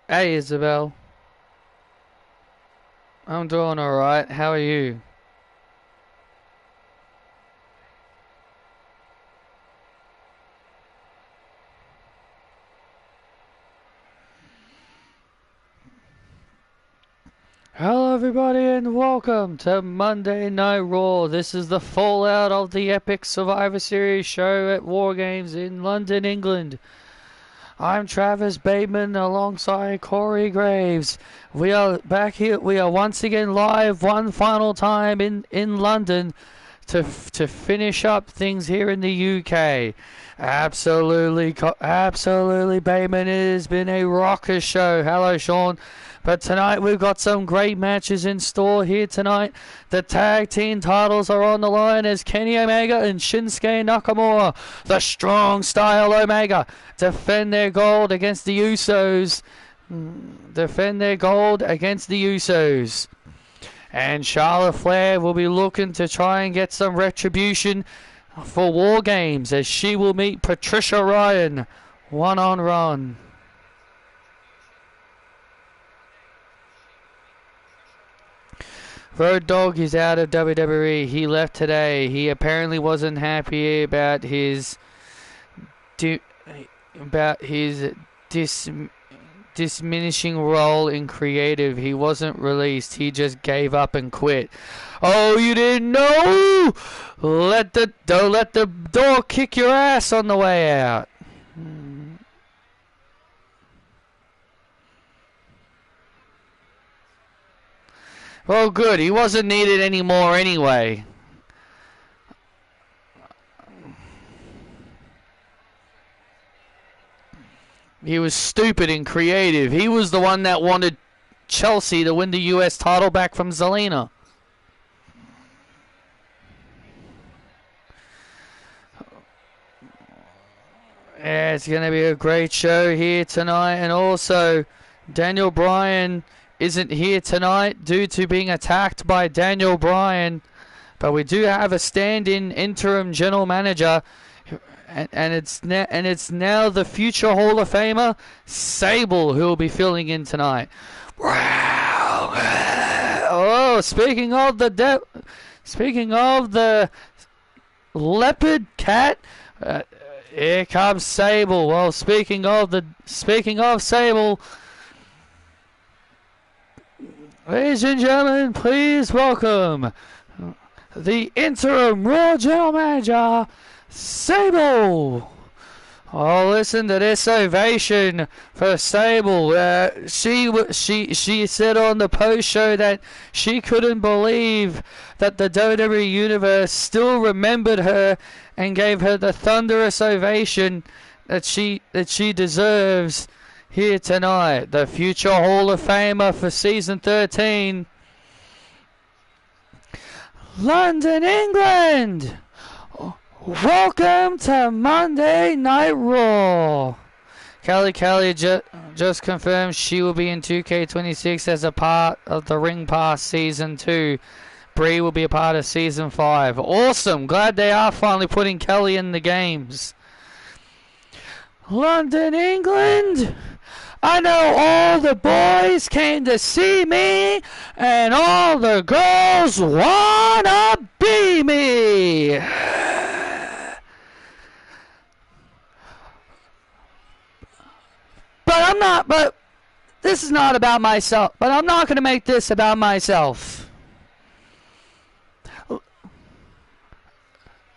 Hey Isabel, I'm doing alright. How are you? Hello everybody and welcome to Monday Night Raw. This is the fallout of the epic Survivor Series show at War Games in London, England. I'm Travis Bateman alongside Corey Graves. We are back here. We are once again live one final time in London to finish up things here in the UK. Absolutely, Bateman. It has been a rocker show. Hello, Sean. But tonight we've got some great matches in store here tonight. The tag team titles are on the line as Kenny Omega and Shinsuke Nakamura, the strong style Omega, defend their gold against the Usos. And Charlotte Flair will be looking to try and get some retribution for War Games as she will meet Patricia Ryan one-on-one. Road Dogg is out of WWE. He left today. He apparently wasn't happy about his diminishing role in creative. He wasn't released. He just gave up and quit. Oh, you didn't know? Don't let the door kick your ass on the way out. Well, good. He wasn't needed anymore anyway. He was stupid and creative. He was the one that wanted Chelsea to win the US title back from Zelina. Yeah, it's going to be a great show here tonight. And also, Daniel Bryan isn't here tonight due to being attacked by Daniel Bryan. But we do have a stand-in interim general manager. And it's now the future Hall of Famer, Sable, who will be filling in tonight. Oh, speaking of the leopard cat, here comes Sable. Well, speaking of Sable, ladies and gentlemen, please welcome the interim Raw General Manager, Sable. Oh, listen to this ovation for Sable. She said on the post show that she couldn't believe that the WWE Universe still remembered her and gave her the thunderous ovation that she deserves here tonight. The future Hall of Famer for season 13. London, England. Welcome to Monday Night Raw. Kelly just confirmed she will be in 2K26 as a part of the Ring Pass Season 2. Brie will be a part of Season 5. Awesome. Glad they are finally putting Kelly in the games. London, England. I know all the boys came to see me, and all the girls wanna be me. But this is not about myself. But I'm not going to make this about myself.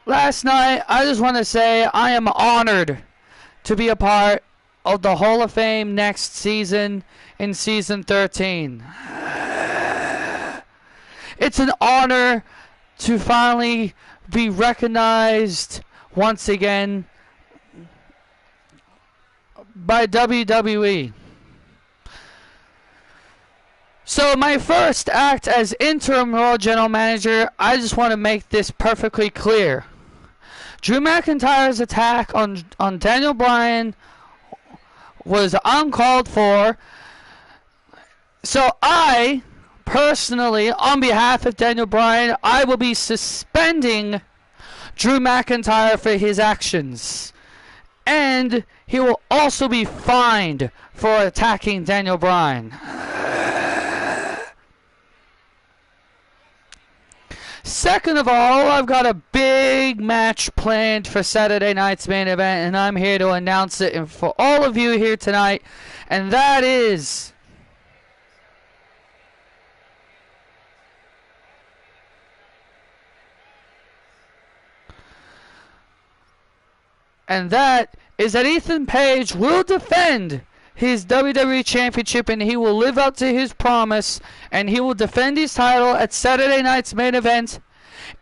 Last night, I just want to say I am honored to be a part of the Hall of Fame next season in season 13. It's an honor to finally be recognized once again by WWE. So my first act as interim Raw General Manager, I just want to make this perfectly clear. Drew McIntyre's attack on Daniel Bryan was uncalled for. So I, personally, on behalf of Daniel Bryan, I will be suspending Drew McIntyre for his actions. And he will also be fined for attacking Daniel Bryan. Second of all, I've got a big match planned for Saturday night's main event, and I'm here to announce it and for all of you here tonight, and that is that Ethan Page will defend his WWE Championship, and he will live up to his promise, and he will defend his title at Saturday night's main event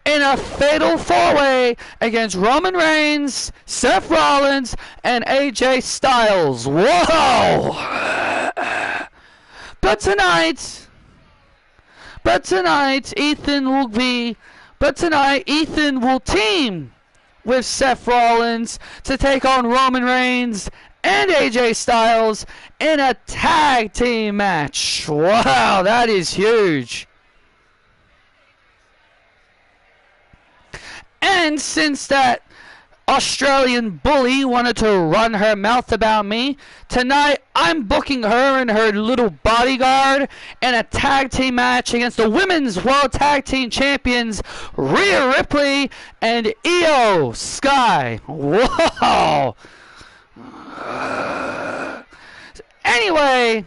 in a fatal four-way against Roman Reigns, Seth Rollins, and AJ Styles. Whoa! But tonight Ethan will team with Seth Rollins to take on Roman Reigns and AJ Styles in a tag team match. Wow, that is huge. And since that Australian bully wanted to run her mouth about me, tonight I'm booking her and her little bodyguard in a tag team match against the Women's World Tag Team Champions Rhea Ripley and Io Sky. Whoa! Anyway,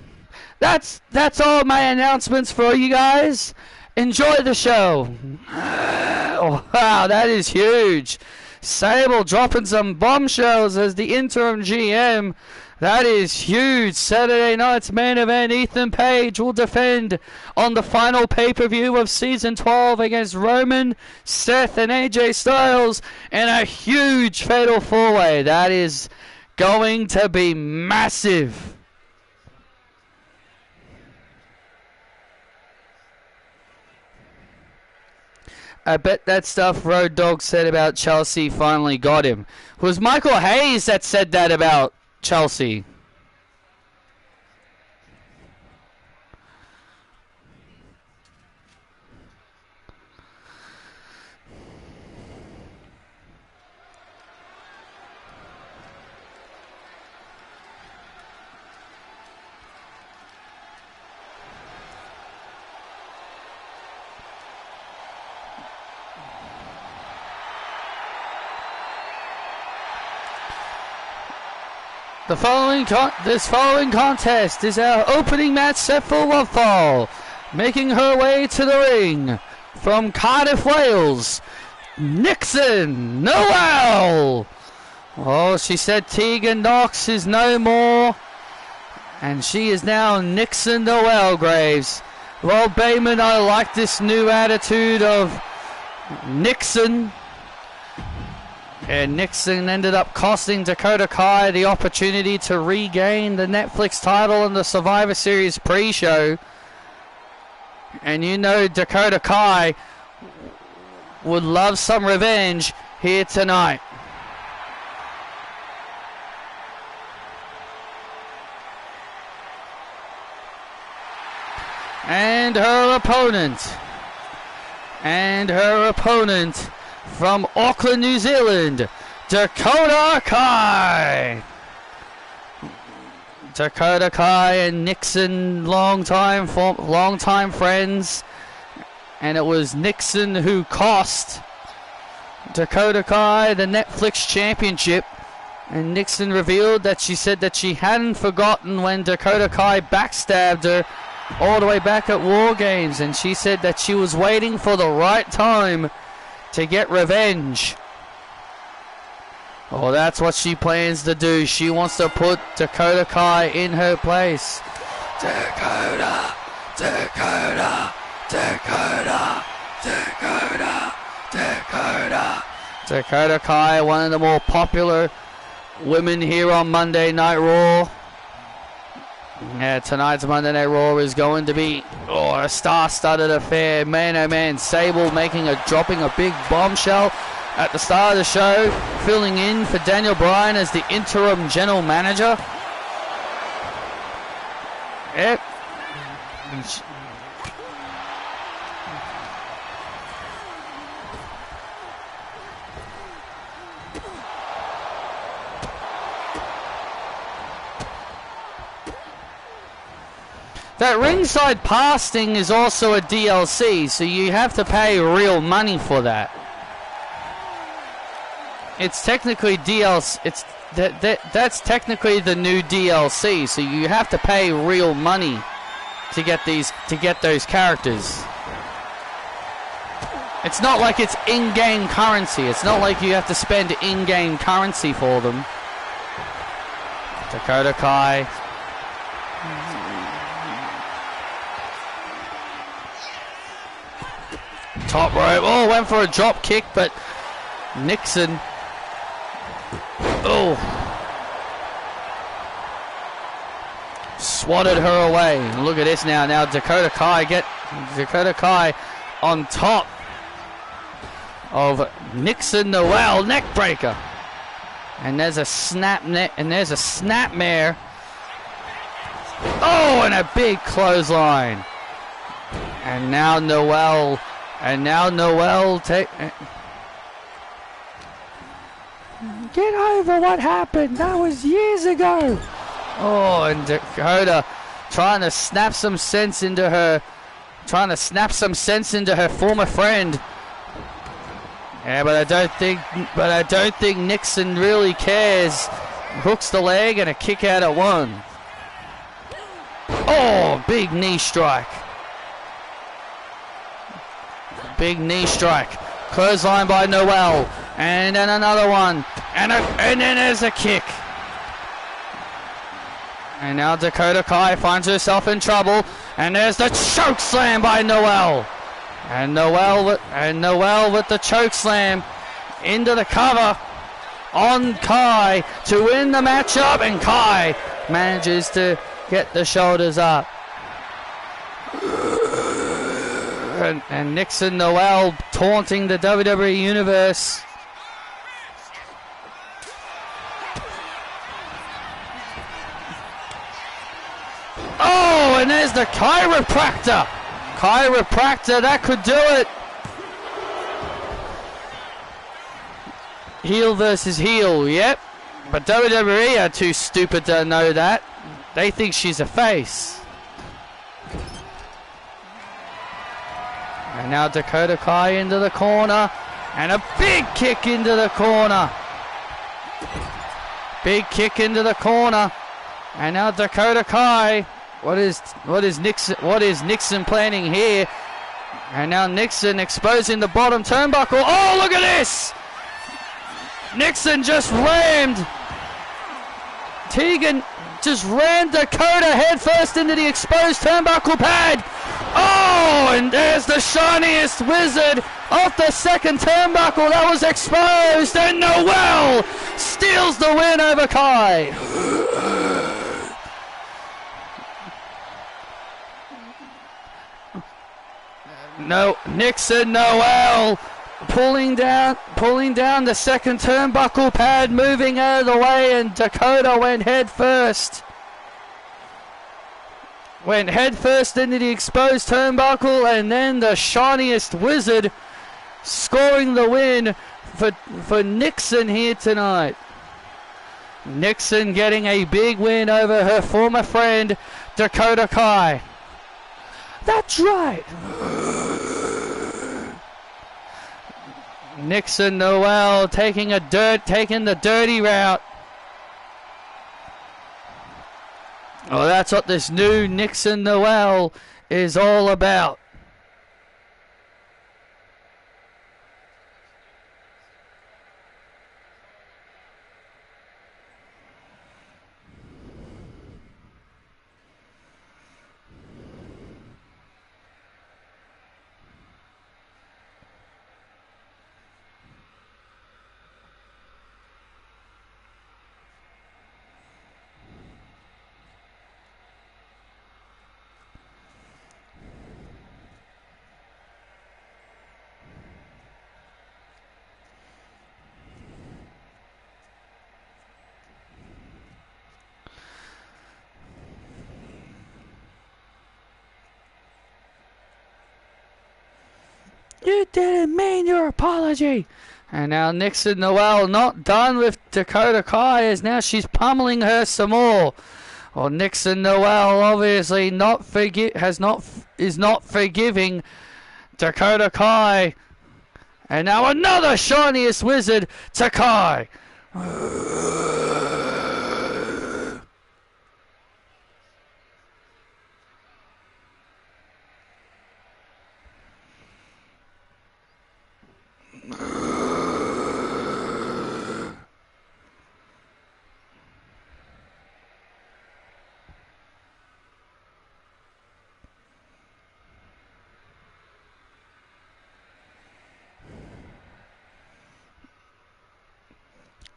that's all my announcements for you guys. Enjoy the show. Oh, wow, that is huge. Sable dropping some bombshells as the interim GM. That is huge. Saturday night's main event, Ethan Page will defend on the final pay-per-view of Season 12 against Roman, Seth, and AJ Styles in a huge fatal four-way. That is going to be massive. I bet that stuff Road Dogg said about Chelsea finally got him. It was Michael Hayes that said that about Chelsea. This following contest is our opening match set for one fall. Making her way to the ring from Cardiff, Wales, Nixon Noel. Oh, she said Tegan Knox is no more, and she is now Nixon Noel Graves. Well, Bayman, I like this new attitude of Nixon. And Nixon ended up costing Dakota Kai the opportunity to regain the Netflix title in the Survivor Series pre-show. And you know Dakota Kai would love some revenge here tonight. And her opponent from Auckland, New Zealand, Dakota Kai. Dakota Kai and Nixon, longtime friends, and it was Nixon who cost Dakota Kai the Netflix championship. And Nixon revealed that she said that she hadn't forgotten when Dakota Kai backstabbed her all the way back at War Games, and she said that she was waiting for the right time to get revenge. Oh, that's what she plans to do. She wants to put Dakota Kai in her place. Dakota Kai, one of the more popular women here on Monday Night Raw. Yeah, tonight's Monday Night Raw is going to be a star-studded affair. Man, oh man, Sable dropping a big bombshell at the start of the show, filling in for Daniel Bryan as the interim general manager. Yep. That ringside passing is also a DLC, so you have to pay real money for that. It's technically DLC. That's technically the new DLC, so you have to pay real money to get those characters. It's not like it's in-game currency. It's not like you have to spend in-game currency for them. Dakota Kai. Top rope. Oh, went for a drop kick, but Nixon. Oh. Swatted her away. Look at this now. Now Dakota Kai on top of Nixon Noel neckbreaker. And there's a snapmare. Oh, and a big clothesline. And now Noel take. Get over what happened. That was years ago. Oh, and Dakota trying to snap some sense into her former friend. Yeah, but I don't think Nixon really cares. Hooks the leg and a kick out at one. Oh, big knee strike. Big knee strike. Clothesline by Noel. And then another one. And then there's a kick. And now Dakota Kai finds herself in trouble. And there's the choke slam by Noel. And Noel with the choke slam into the cover on Kai to win the matchup. And Kai manages to get the shoulders up. And Nixon Noel taunting the WWE Universe. Oh, and there's the chiropractor. Chiropractor, that could do it. Heel versus heel, yep. But WWE are too stupid to know that. They think she's a face. And now Dakota Kai into the corner. And a big kick into the corner. Big kick into the corner. And now Dakota Kai. What is Nixon planning here? And now Nixon exposing the bottom turnbuckle. Oh, look at this! Nixon just rammed. Tegan just rammed Dakota headfirst into the exposed turnbuckle pad. Oh, and there's the shiniest wizard off the second turnbuckle that was exposed. And Noel steals the win over Kai. No, Nixon Noel pulling down the second turnbuckle pad, moving out of the way, and Dakota went head first. Went head first into the exposed turnbuckle, and then the shiniest wizard scoring the win for Nixon here tonight. Nixon getting a big win over her former friend Dakota Kai. That's right. Nixon Noel taking the dirty route. Oh, that's what this new Nixon Noel is all about. You didn't mean your apology. And now Nixon Noel not done with Dakota Kai, as now she's pummeling her some more. Well, Nixon Noel obviously is not forgiving Dakota Kai. And now another shiniest wizard, Takai.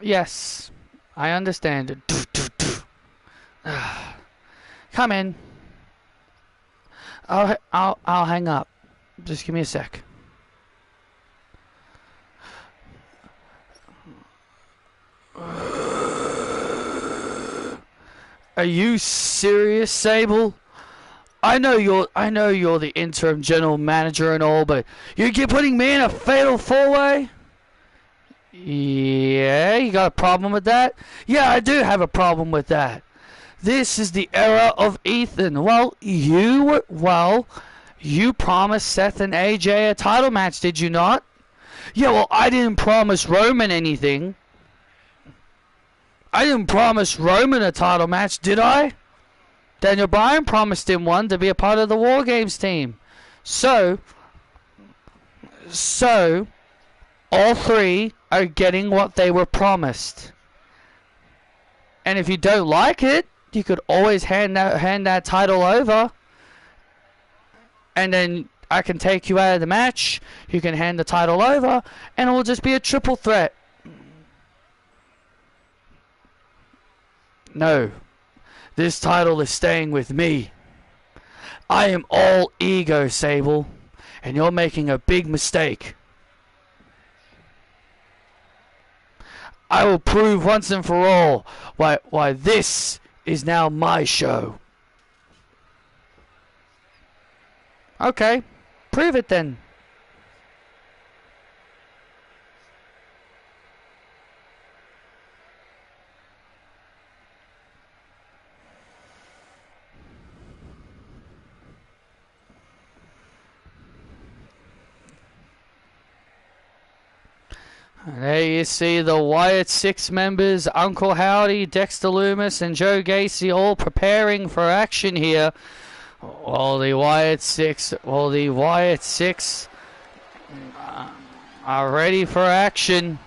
Yes, I understand. Come in. I'll hang up. Just give me a sec. Are you serious, Sable? I know you're the interim general manager and all, but you keep putting me in a fatal four-way? Yeah, you got a problem with that? Yeah, I do have a problem with that. This is the era of Ethan. Well, you promised Seth and AJ a title match, did you not? Yeah, well, I didn't promise Roman anything. I didn't promise Roman a title match, did I? Daniel Bryan promised him one to be a part of the War Games team. So, all three are getting what they were promised. And if you don't like it, you could always hand that title over. And then I can take you out of the match. You can hand the title over. And it will just be a triple threat. No. This title is staying with me. I am all ego, Sable. And you're making a big mistake. I will prove once and for all why this is now my show. Okay, prove it then. There you see the Wyatt Six members, Uncle Howdy, Dexter Loomis, and Joe Gacy all preparing for action here. While the Wyatt Six are ready for action.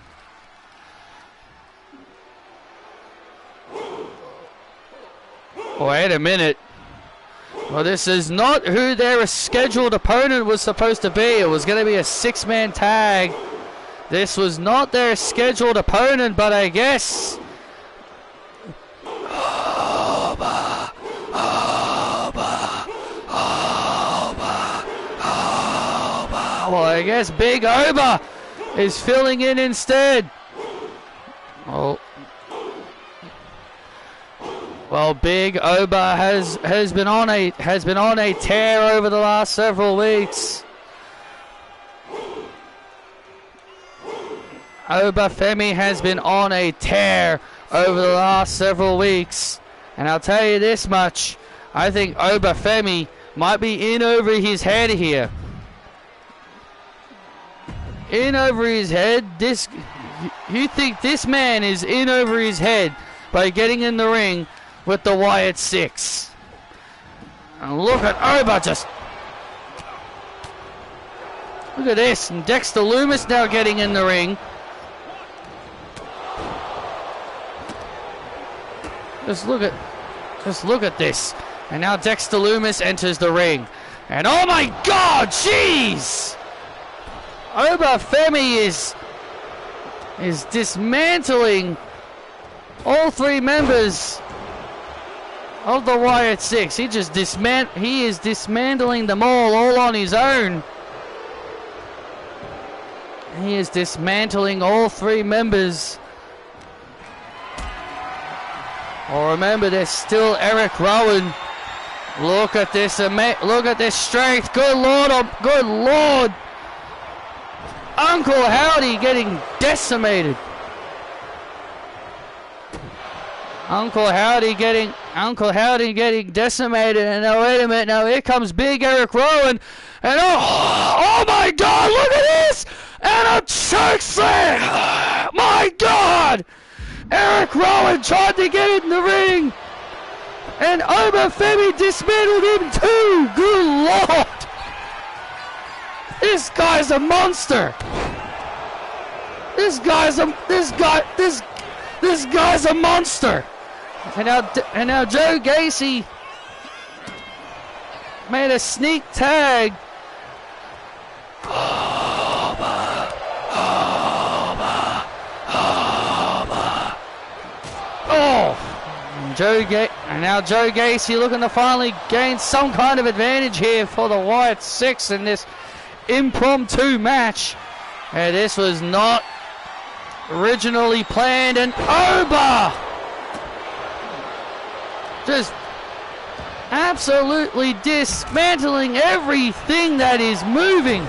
Wait a minute. Well, this is not who their scheduled opponent was supposed to be. It was going to be a six-man tag. This was not their scheduled opponent, but I guess... Well, I guess Big Oba is filling in instead. Oh. Well, Big Oba has been on a tear over the last several weeks. Oba Femi has been on a tear over the last several weeks. And I'll tell you this much. I think Oba Femi might be in over his head here. In over his head? You think this man is in over his head by getting in the ring with the Wyatt Six? And look at Oba just... Look at this. And Dexter Loomis now getting in the ring. Just look at this. And now Dexter Loomis enters the ring. And oh my God, jeez! Oba Femi is dismantling all three members of the Wyatt Six. He is dismantling them all on his own. He is dismantling all three members. Oh, remember, there's still Eric Rowan. Look at this strength. Good Lord, good Lord. Uncle Howdy getting decimated. Uncle Howdy getting Uncle Howdy getting decimated, and now wait a minute, now here comes Big Eric Rowan, and oh my God, look at this, and a choke slam, my God, Eric Rowan tried to get in the ring, and Obafemi dismantled him too, good Lord, this guy's a monster, this guy's a monster. And now Joe Gacy made a sneak tag. And now Joe Gacy looking to finally gain some kind of advantage here for the Wyatt Six in this impromptu match. And this was not originally planned, and Oba just absolutely dismantling everything that is moving.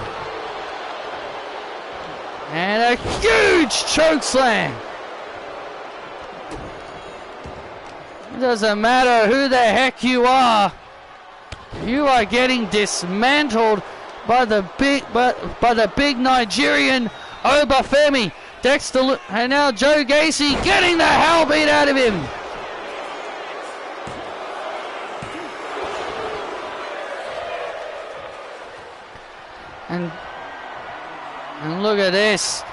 And a huge chokeslam. It doesn't matter who the heck you are getting dismantled by the big Nigerian Obafemi. Dexter, and now Joe Gacy getting the hell beat out of him. And look at this.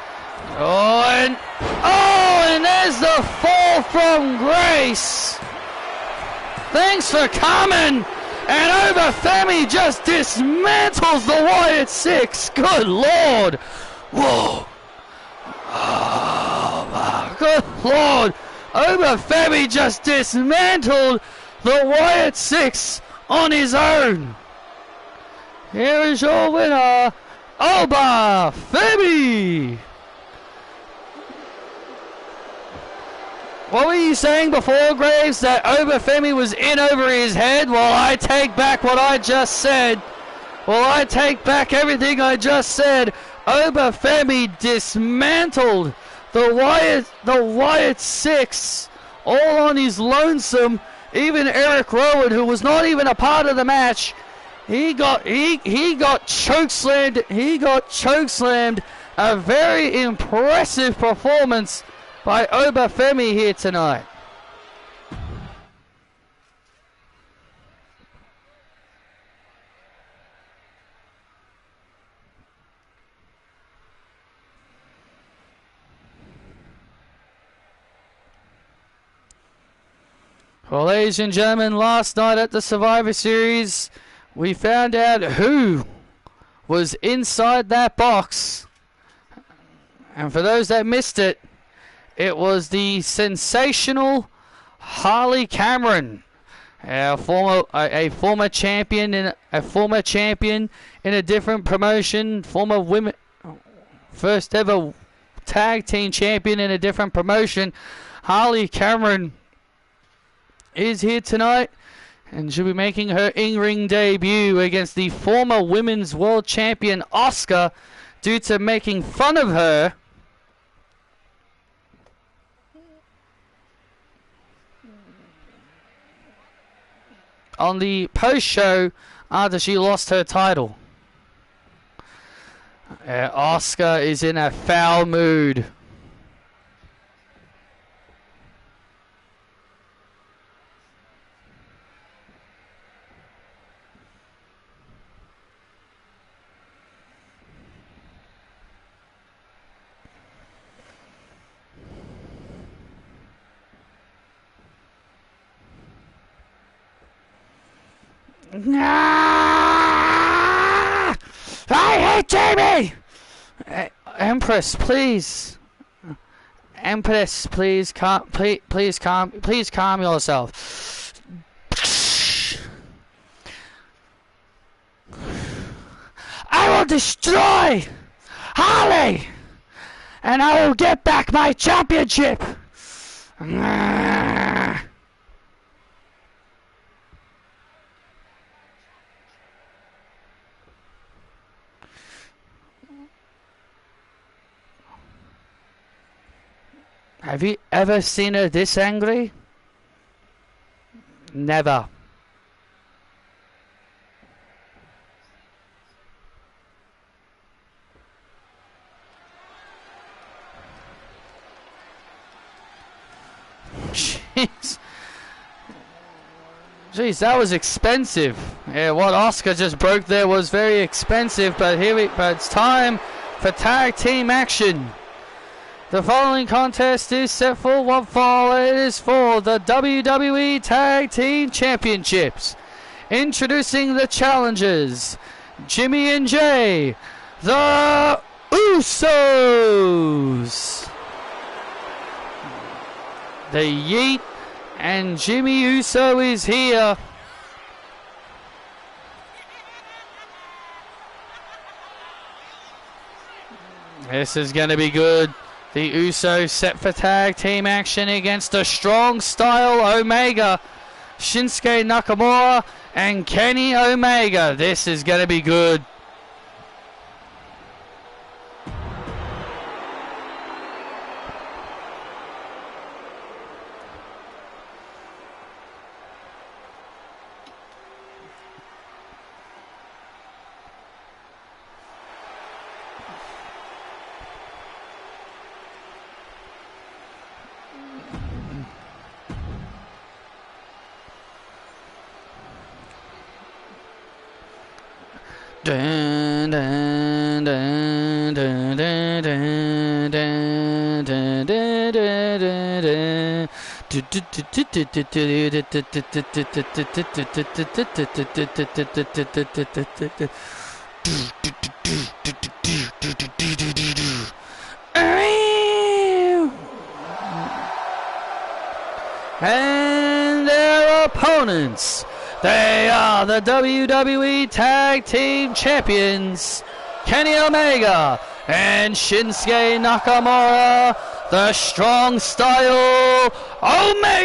And there's the fall from grace. Thanks for coming. And Obafemi just dismantles the Wyatt Six. Good Lord. Whoa. Oh, my good Lord. Obafemi just dismantled the Wyatt Six on his own. Here is your winner, Obafemi. What were you saying before, Graves? That Obafemi was in over his head? Well, I take back what I just said. Well, I take back everything I just said. Obafemi dismantled the Wyatt Six all on his lonesome. Even Eric Rowan, who was not even a part of the match, he got chokeslammed. He got chokeslammed. A very impressive performance by Obafemi here tonight. Well, ladies and gentlemen, last night at the Survivor Series, we found out who was inside that box. And for those that missed it, it was the sensational Harley Cameron, a former champion in a different promotion, first ever tag team champion in a different promotion. Harley Cameron is here tonight and she'll be making her in-ring debut against the former women's world champion Asuka due to making fun of her on the post-show after she lost her title. Asuka is in a foul mood. Ah! I hate Jamie! Empress, please. Empress, please calm yourself. I will destroy Harley, and I will get back my championship. Ah. Have you ever seen her this angry? Never. Jeez. Jeez, that was expensive. Yeah, what Oscar just broke there was very expensive, but it's time for tag team action. The following contest is set for one fall. It is for the WWE Tag Team Championships. Introducing the challengers, Jimmy and Jay, the Usos. The Yeet and Jimmy Uso is here. This is going to be good. The Usos set for tag team action against the strong style Omega, Shinsuke Nakamura and Kenny Omega. This is going to be good. Dun, dun, dun, dun, dun, dun, dun, dun, dun, dun, dun. And their opponents, they are the WWE Tag Team Champions, Kenny Omega and Shinsuke Nakamura, the strong style Omega.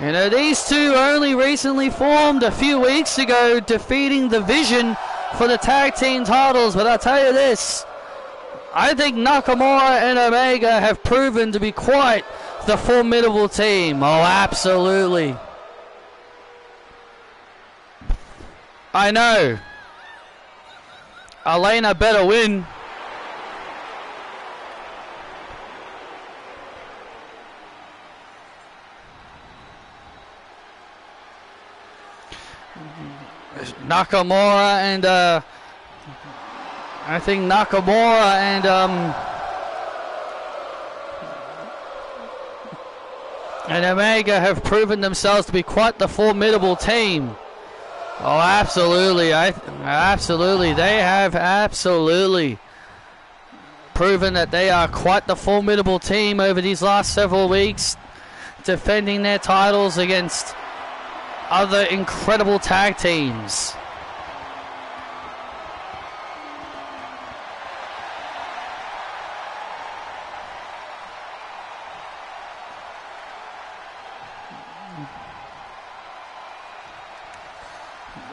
You know, these two only recently formed a few weeks ago, defeating the Vision for the tag team titles. But I'll tell you this, I think Nakamura and Omega have proven to be quite the formidable team. Oh, absolutely. I know. Elena better win. Nakamura and I think Nakamura and Omega have proven themselves to be quite the formidable team. Oh, absolutely. Absolutely. They have absolutely proven that they are quite the formidable team over these last several weeks, defending their titles against other incredible tag teams.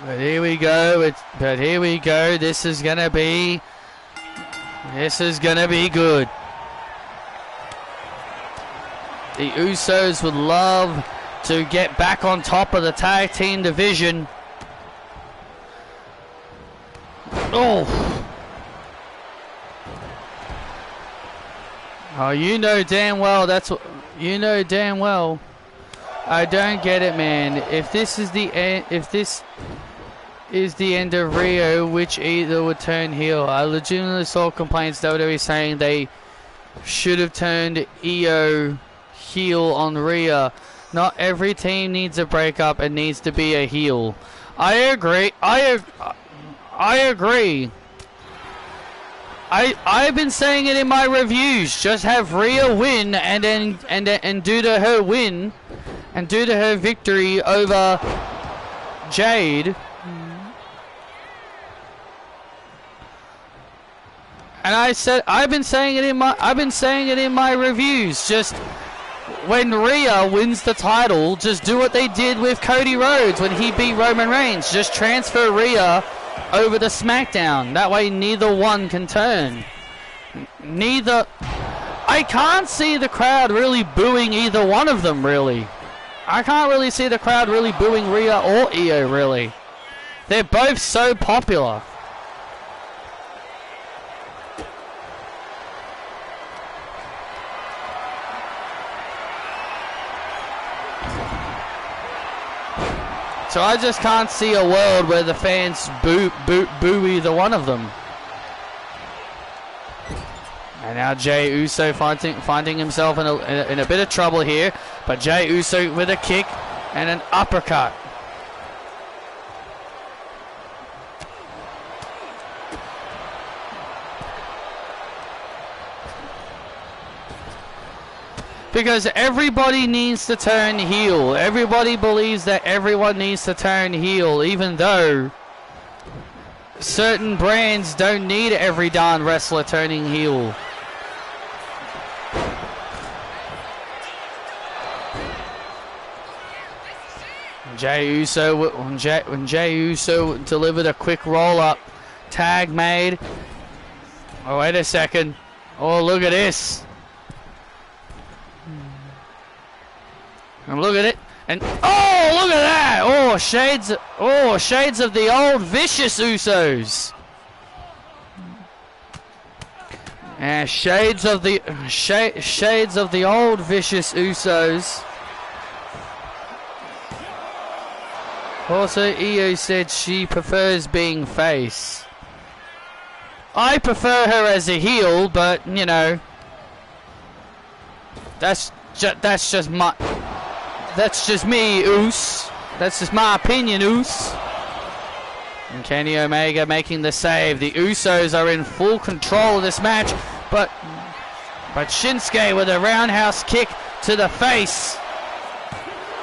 But here we go. This is gonna be good. The Usos would love to get back on top of the tag team division. Oh, you know damn well damn well. I don't get it, man. If this is the end of Rio, which either would turn heel. I legitimately saw complaints WWE saying they should have turned EO heel on Rhea. Not every team needs a breakup and needs to be a heel. I agree. I agree. I've been saying it in my reviews. Just have Rhea win and due to her win and due to her victory over Jade. And I've been saying it in my reviews. Just when Rhea wins the title, just do what they did with Cody Rhodes when he beat Roman Reigns. Just transfer Rhea over to SmackDown. That way neither one can turn. I can't see the crowd really booing either one of them, really. I can't really see the crowd really booing Rhea or Io, really. They're both so popular. So I just can't see a world where the fans boo either one of them. And now Jey Uso finding himself in a bit of trouble here. But Jey Uso with a kick and an uppercut. Because everybody needs to turn heel. Everybody believes that everyone needs to turn heel, even though certain brands don't need every darn wrestler turning heel. Jey Uso, when Jey Uso delivered a quick roll-up, tag made. Oh, wait a second. Oh, look at this. And look at it. And oh, look at that. Oh, shades of the old vicious Usos. And shades of the old vicious Usos. Also, Io said she prefers being face. I prefer her as a heel, but you know, that's just me, Us. That's just my opinion, Us. And Kenny Omega making the save. The Usos are in full control of this match, but Shinsuke with a roundhouse kick to the face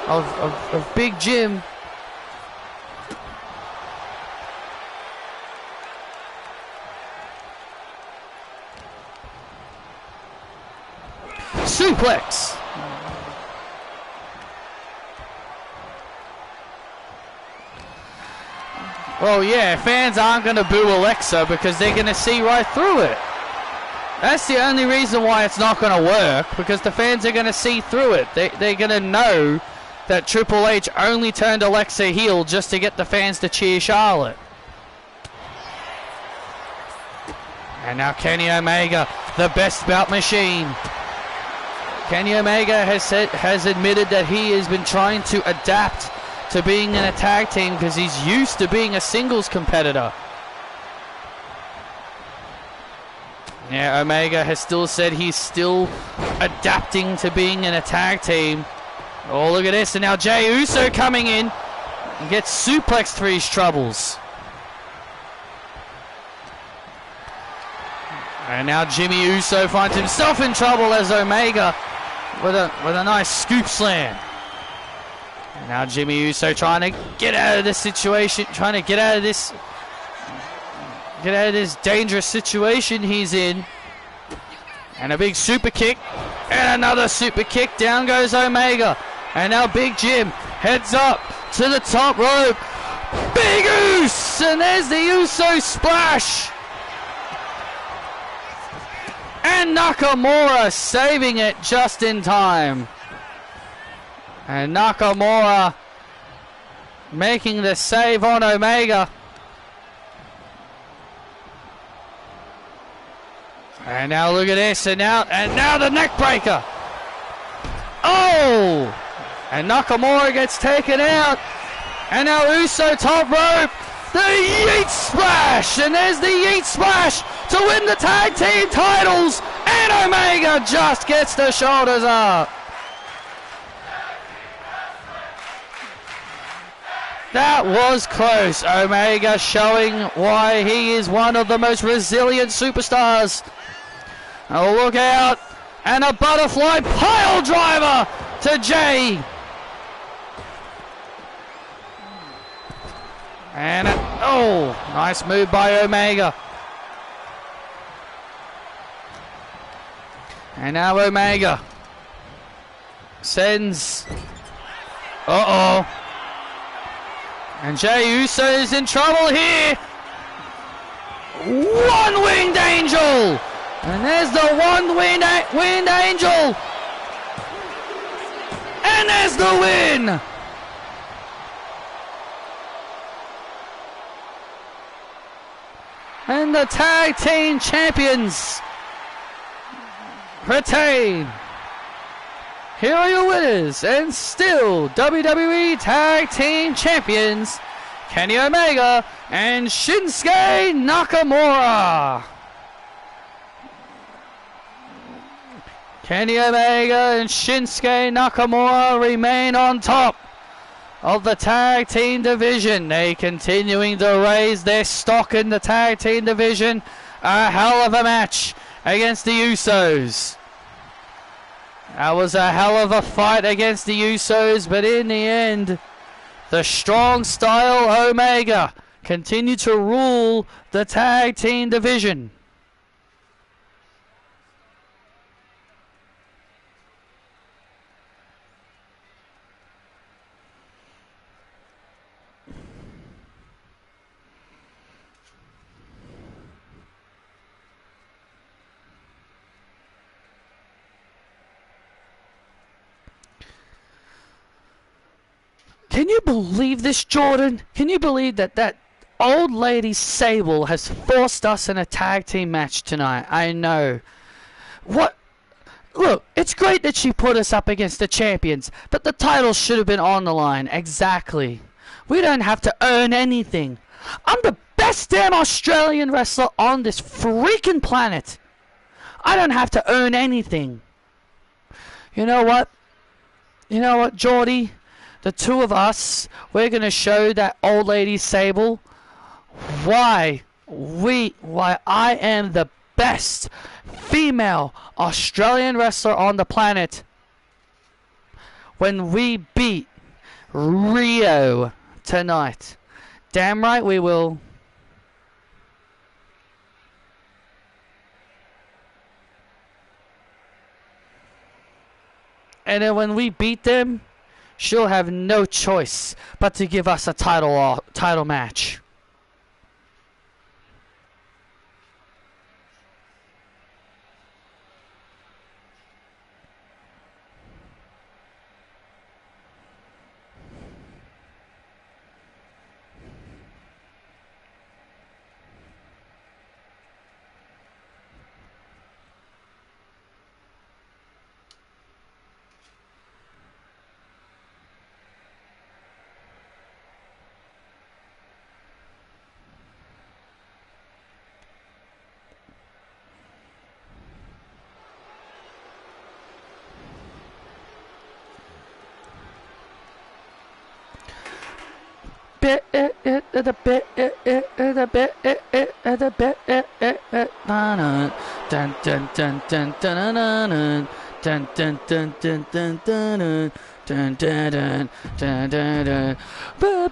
of Big Jim. Suplex. Well, yeah, fans aren't going to boo Alexa because they're going to see right through it. That's the only reason why it's not going to work, because the fans are going to see through it. They're going to know that Triple H only turned Alexa heel just to get the fans to cheer Charlotte. And now Kenny Omega, the best bout machine. Kenny Omega has admitted that he has been trying to adapt to being in a tag team because he's used to being a singles competitor. Yeah, Omega has still said he's still adapting to being in a tag team. Oh, look at this. And now Jey Uso coming in and gets suplexed for his troubles. And now Jimmy Uso finds himself in trouble as Omega with a nice scoop slam. And now Jimmy Uso trying to get out of this situation, trying to get out of this dangerous situation he's in. And a big super kick and another super kick. Down goes Omega. And now Big Jim heads up to the top rope. Big Uso, and there's the Uso splash. And Nakamura saving it just in time. And Nakamura making the save on Omega. And now look at this. And now the neck breaker. Oh! And Nakamura gets taken out. And now Uso top rope. The Yeet Splash! And there's the Yeet Splash to win the tag team titles. And Omega just gets the shoulders up. That was close. Omega showing why he is one of the most resilient superstars. Oh, look out. And a butterfly pile driver to Jey. And oh, nice move by Omega. And now Omega sends. Uh-oh. And Jey Uso is in trouble here. One-winged angel. And there's the one-winged angel. And there's the win! And the tag team champions retain. Here are your winners, and still WWE Tag Team Champions, Kenny Omega and Shinsuke Nakamura. Kenny Omega and Shinsuke Nakamura remain on top of the tag team division. They continuing to raise their stock in the tag team division. A hell of a match against the Usos. That was a hell of a fight against the Usos, but in the end, the strong style Omega continued to rule the tag team division. Can you believe this, Jordan? Can you believe that old lady Sable has forced us in a tag team match tonight? I know. What? Look, it's great that she put us up against the champions, but the title should have been on the line. Exactly. We don't have to earn anything. I'm the best damn Australian wrestler on this freaking planet. I don't have to earn anything. You know what? You know what, Geordie? The two of us, we're going to show that old lady Sable why I am the best female Australian wrestler on the planet when we beat Rio tonight. Damn right we will. And then when we beat them, she'll have no choice but to give us a title match.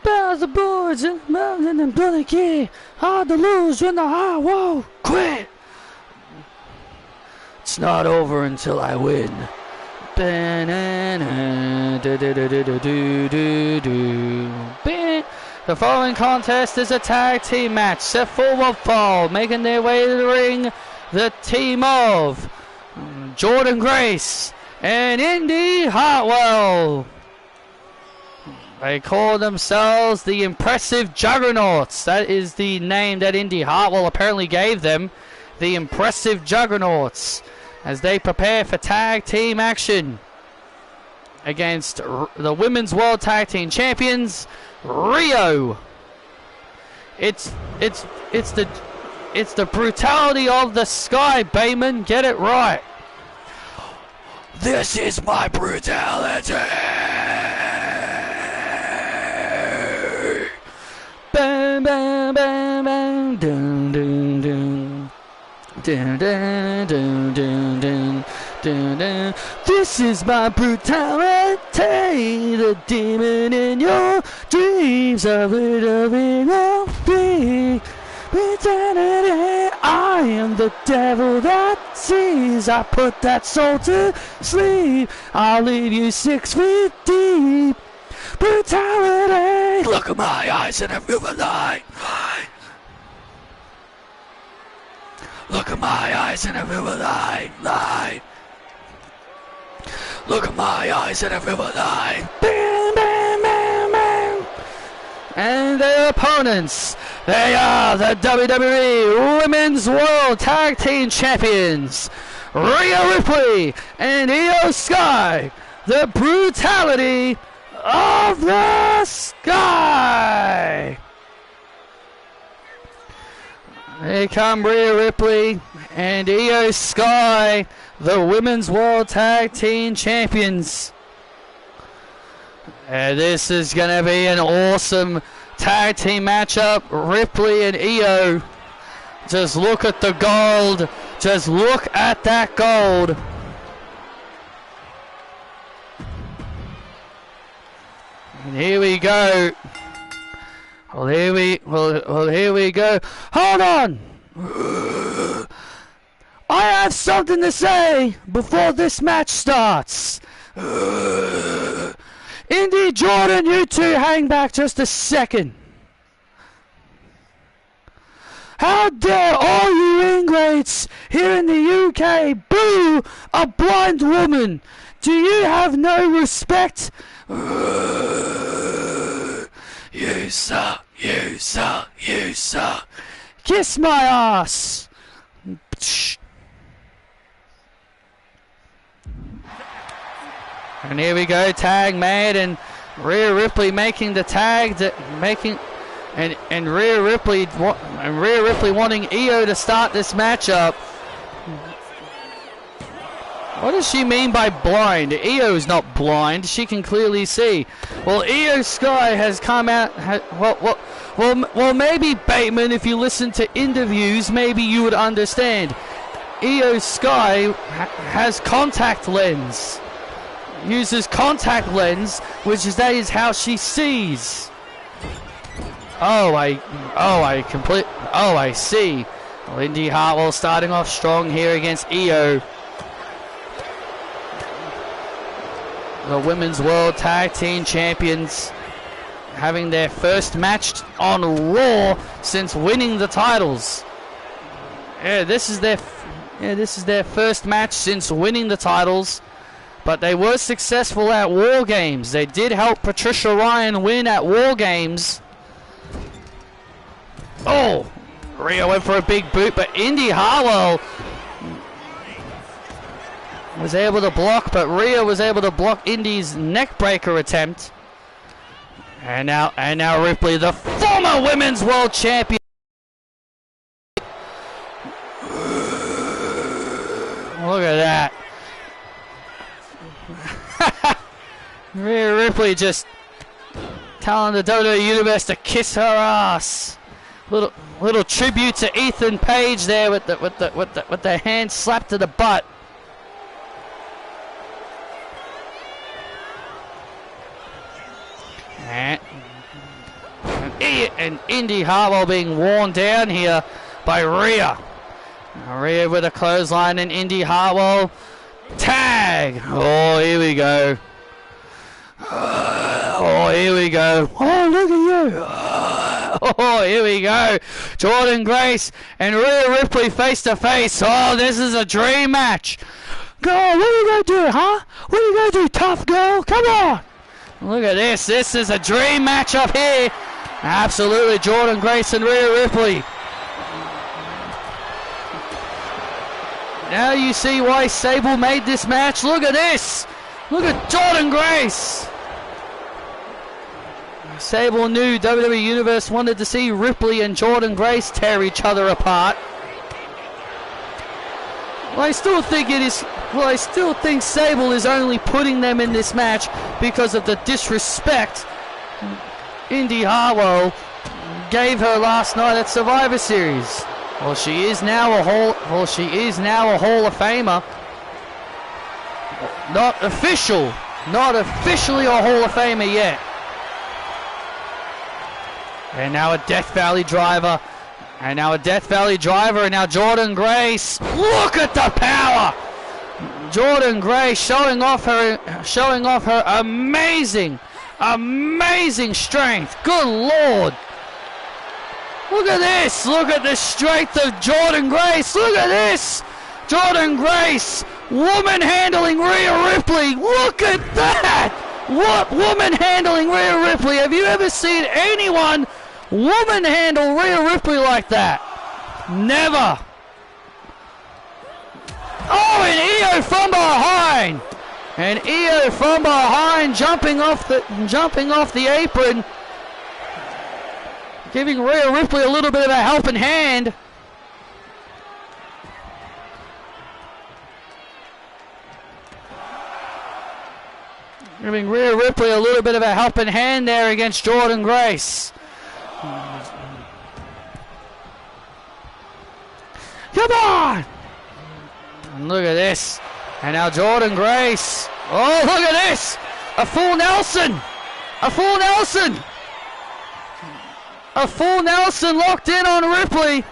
Bounce the boards and mountain and bloody key. Hard to lose when the high wall quit. It's not over until I win. The following contest is a tag team match set for one fall. Making their way to the ring, the team of Jordan Grace and Indy Hartwell. They call themselves the Impressive Juggernauts. That is the name that Indy Hartwell apparently gave them. The Impressive Juggernauts, as they prepare for tag team action against the Women's World Tag Team Champions, Rio. It's the brutality of the sky, Bayman. Get it right. This is my brutality. Bam, bam, bam, bam, dun, dun, dun. Dun, dun, dun, dun, dun, dun, dun. This is my brutality, the demon in your dreams of living all free. Brutality, I am the devil that sees. I put that soul to sleep. I'll leave you 6 feet deep. Brutality, look at my eyes and I feel alive. Look at my eyes and I feel alive. Look at my eyes and every line. Bam, bam, bam, bam. And their opponents, they are the WWE Women's World Tag Team Champions, Rhea Ripley and Io Sky, the brutality of the Sky. Here come Rhea Ripley and Io Sky, the Women's World Tag Team Champions. And this is going to be an awesome tag team matchup. Ripley and Io. Just look at the gold. Just look at that gold. And here we go. Well, here we go. Hold on. I have something to say before this match starts. Indy, Jordan, you two hang back just a second. How dare all you ingrates here in the UK boo a blind woman? Do you have no respect? You suck, you suck, you suck. Kiss my ass. And here we go, tag made, and Rhea Ripley making the tag, and Rhea Ripley wanting Io to start this matchup. What does she mean by blind? Io is not blind; she can clearly see. Well, Io Sky has come out. Well, maybe Bateman, if you listen to interviews, maybe you would understand. Io Sky has contact lens. Uses contact lens, that is how she sees. I see. Well, Indy Hartwell starting off strong here against Io. The Women's World Tag Team Champions having their first match on Raw since winning the titles. This is their first match since winning the titles. But they were successful at War Games. They did help Patricia Ryan win at War Games. Oh! Rhea went for a big boot, but Indy Hartwell was able to block, but Rhea was able to block Indy's neckbreaker attempt. And now Ripley, the former Women's World Champion. Look at that. Rhea Ripley just telling the WWE Universe to kiss her ass. Little tribute to Ethan Page there with the hand slapped to the butt. And Indy Hartwell being worn down here by Rhea. Rhea with a clothesline and Indy Hartwell. Tag! Oh, here we go. Oh, here we go. Oh, look at you. Oh, here we go. Jordan Grace and Rhea Ripley face to face. Oh, this is a dream match. Girl, what are you going to do, huh? What are you going to do, tough girl? Come on. Look at this. This is a dream match up here. Absolutely, Jordan Grace and Rhea Ripley. Now you see why Sable made this match. Look at this. Look at Jordan Grace. Sable knew WWE Universe wanted to see Ripley and Jordan Grace tear each other apart. Well, I still think Sable is only putting them in this match because of the disrespect Indy Hartwell gave her last night at Survivor Series. Well, she is now a Hall of Famer. Not officially a Hall of Famer yet. And now a Death Valley driver. And now Jordan Grace. Look at the power! Jordan Grace showing off her amazing strength. Good Lord. Look at this. Look at the strength of Jordan Grace. Look at this. Jordan Grace Woman handling Rhea Ripley. Look at that. What woman handling Rhea Ripley? Have you ever seen anyone woman handle Rhea Ripley like that? Never. Oh, and Io from behind. And Io from behind jumping off the apron. Giving Rhea Ripley a little bit of a helping hand. Giving Rhea Ripley a little bit of a helping hand there against Jordynne Grace. Come on! And look at this. And now Jordynne Grace. Oh, look at this! A full Nelson! A full Nelson! A full Nelson locked in on Ripley.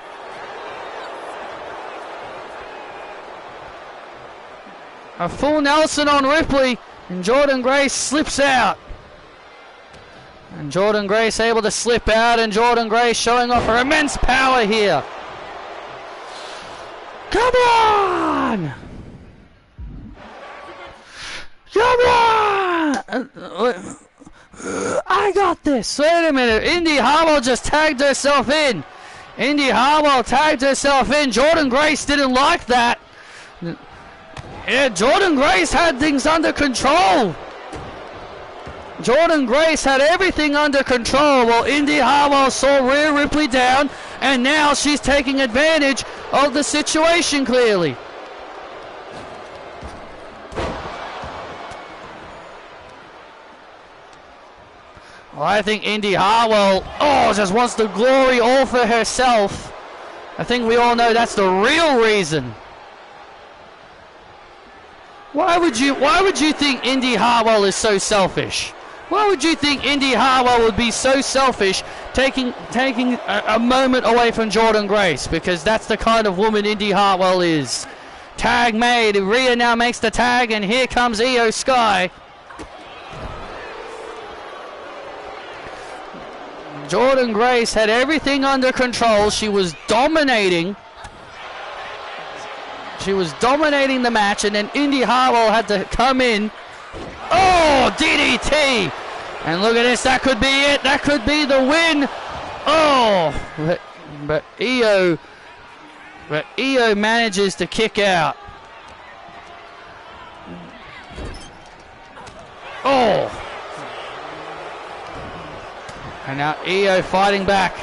A full Nelson on Ripley. And Jordynne Grace slips out. And Jordynne Grace able to slip out. And Jordynne Grace showing off her immense power here. Come on! Come on! I got this. Wait a minute. Indy Hartwell just tagged herself in. Indy Hartwell tagged herself in. Jordynne Grace didn't like that. Yeah, Jordynne Grace had things under control. Jordynne Grace had everything under control while Indy Hartwell saw Rhea Ripley down, and now she's taking advantage of the situation clearly. Well, I think Indy Hartwell, just wants the glory all for herself. I think we all know that's the real reason. Why would you think Indy Hartwell is so selfish? Why would you think Indy Hartwell would be so selfish taking a moment away from Jordynne Grace? Because that's the kind of woman Indy Hartwell is. Tag made. Rhea now makes the tag, and here comes Io Sky. Jordynne Grace had everything under control. She was dominating. She was dominating the match, and then Indy Hartwell had to come in. Oh, DDT! And look at this, that could be it. That could be the win. Oh, but Io manages to kick out. Oh. And now Io fighting back.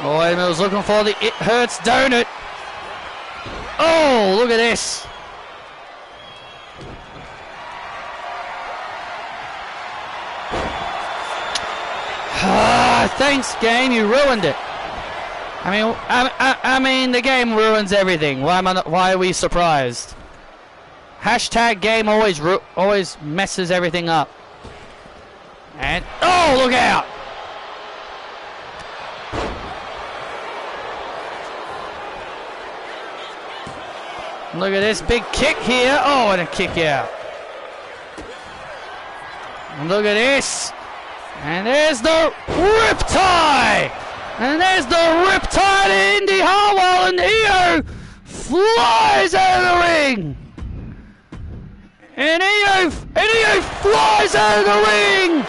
Oh, Emil was looking for the It Hurts Donut. Oh, look at this. Thanks, game. You ruined it. I mean, the game ruins everything. Why are we surprised? Hashtag game always messes everything up. And oh, look out! Look at this big kick here. Oh, and a kick out. And look at this. And there's the Riptide. And there's the Riptide to Indy Hartwell, and Io flies out of the ring. And Io flies out of the ring.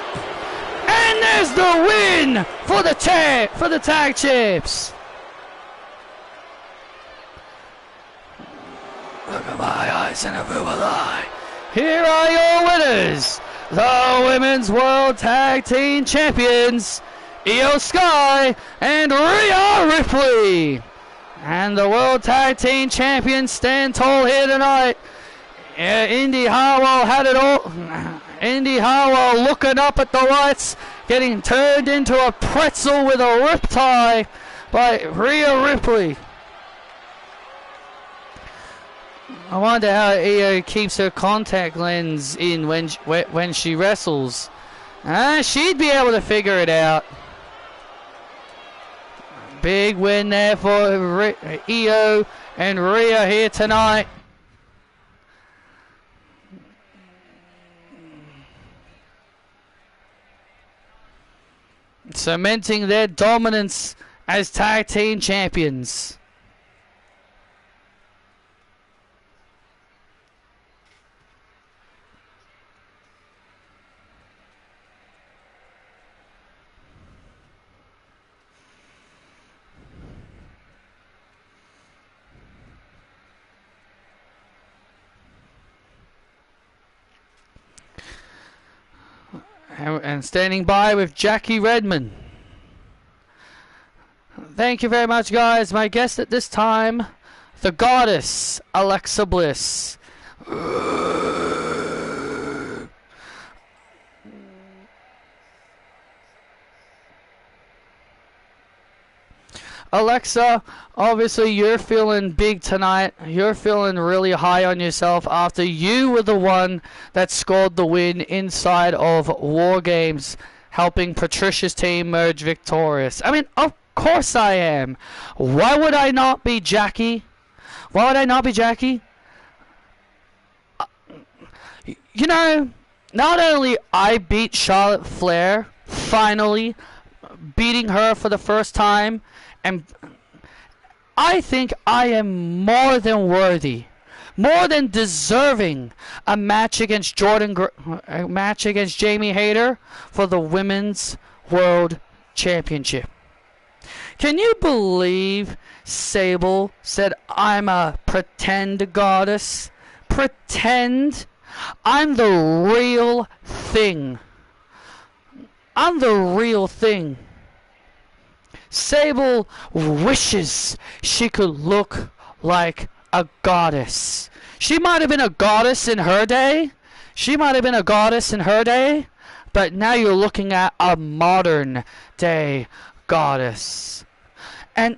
And there's the win for the tag champs. Look at my eyes and a boo lie. Here are your winners, the Women's World Tag Team Champions, Io Sky and Rhea Ripley. And the World Tag Team Champions stand tall here tonight. Indy Hartwell had it all. Indy Hartwell looking up at the lights, getting turned into a pretzel with a riptide by Rhea Ripley. I wonder how Io keeps her contact lens in when she wrestles. She'd be able to figure it out. Big win there for Io and Rhea here tonight. Cementing their dominance as tag team champions. And standing by with Jackie Redmond. Thank you very much, guys. My guest at this time, the goddess, Alexa Bliss. Alexa, obviously you're feeling big tonight. You're feeling really high on yourself after you were the one that scored the win inside of War Games, helping Patricia's team merge victorious. I mean, of course I am. Why would I not be, Jackie? Why would I not be, Jackie? You know, not only I beat Charlotte Flair, finally, beating her for the first time, and I think I am more than worthy, more than deserving a match against a match against Jamie Hayter for the Women's World Championship. Can you believe Sable said I'm a pretend goddess? Pretend? I'm the real thing. I'm the real thing. Sable wishes she could look like a goddess. She might have been a goddess in her day. But now you're looking at a modern day goddess. And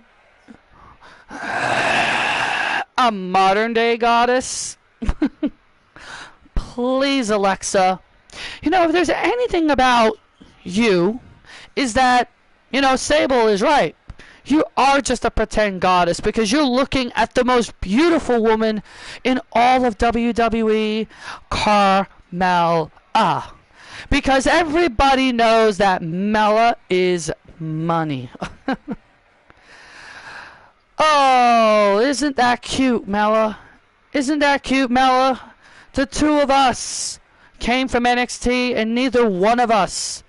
a modern day goddess? Please, Alexa. You know, if there's anything about you, is that, you know, Sable is right. You are just a pretend goddess because you're looking at the most beautiful woman in all of WWE, Carmella. Because everybody knows that Mella is money. Oh, isn't that cute, Mella? Isn't that cute, Mella? The two of us came from NXT and neither one of us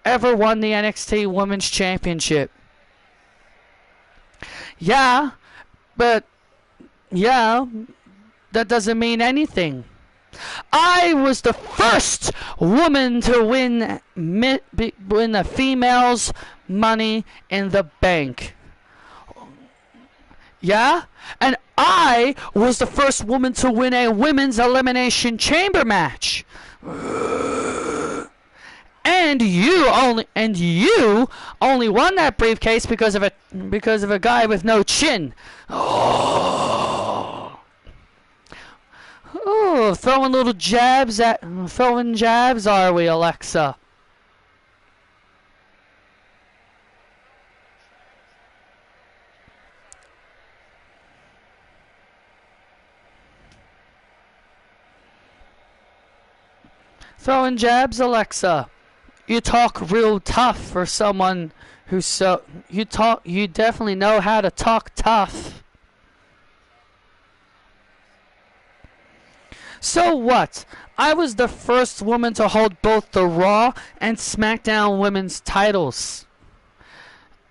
ever won the NXT Women's Championship. Yeah, but that doesn't mean anything. I was the first woman to win the females' Money in the Bank. Yeah? And I was the first woman to win a women's elimination chamber match. And you only won that briefcase because of a guy with no chin. Oh, throwing jabs, are we, Alexa? Throwing jabs, Alexa. You talk real tough for someone who's you definitely know how to talk tough. So what? I was the first woman to hold both the Raw and SmackDown women's titles.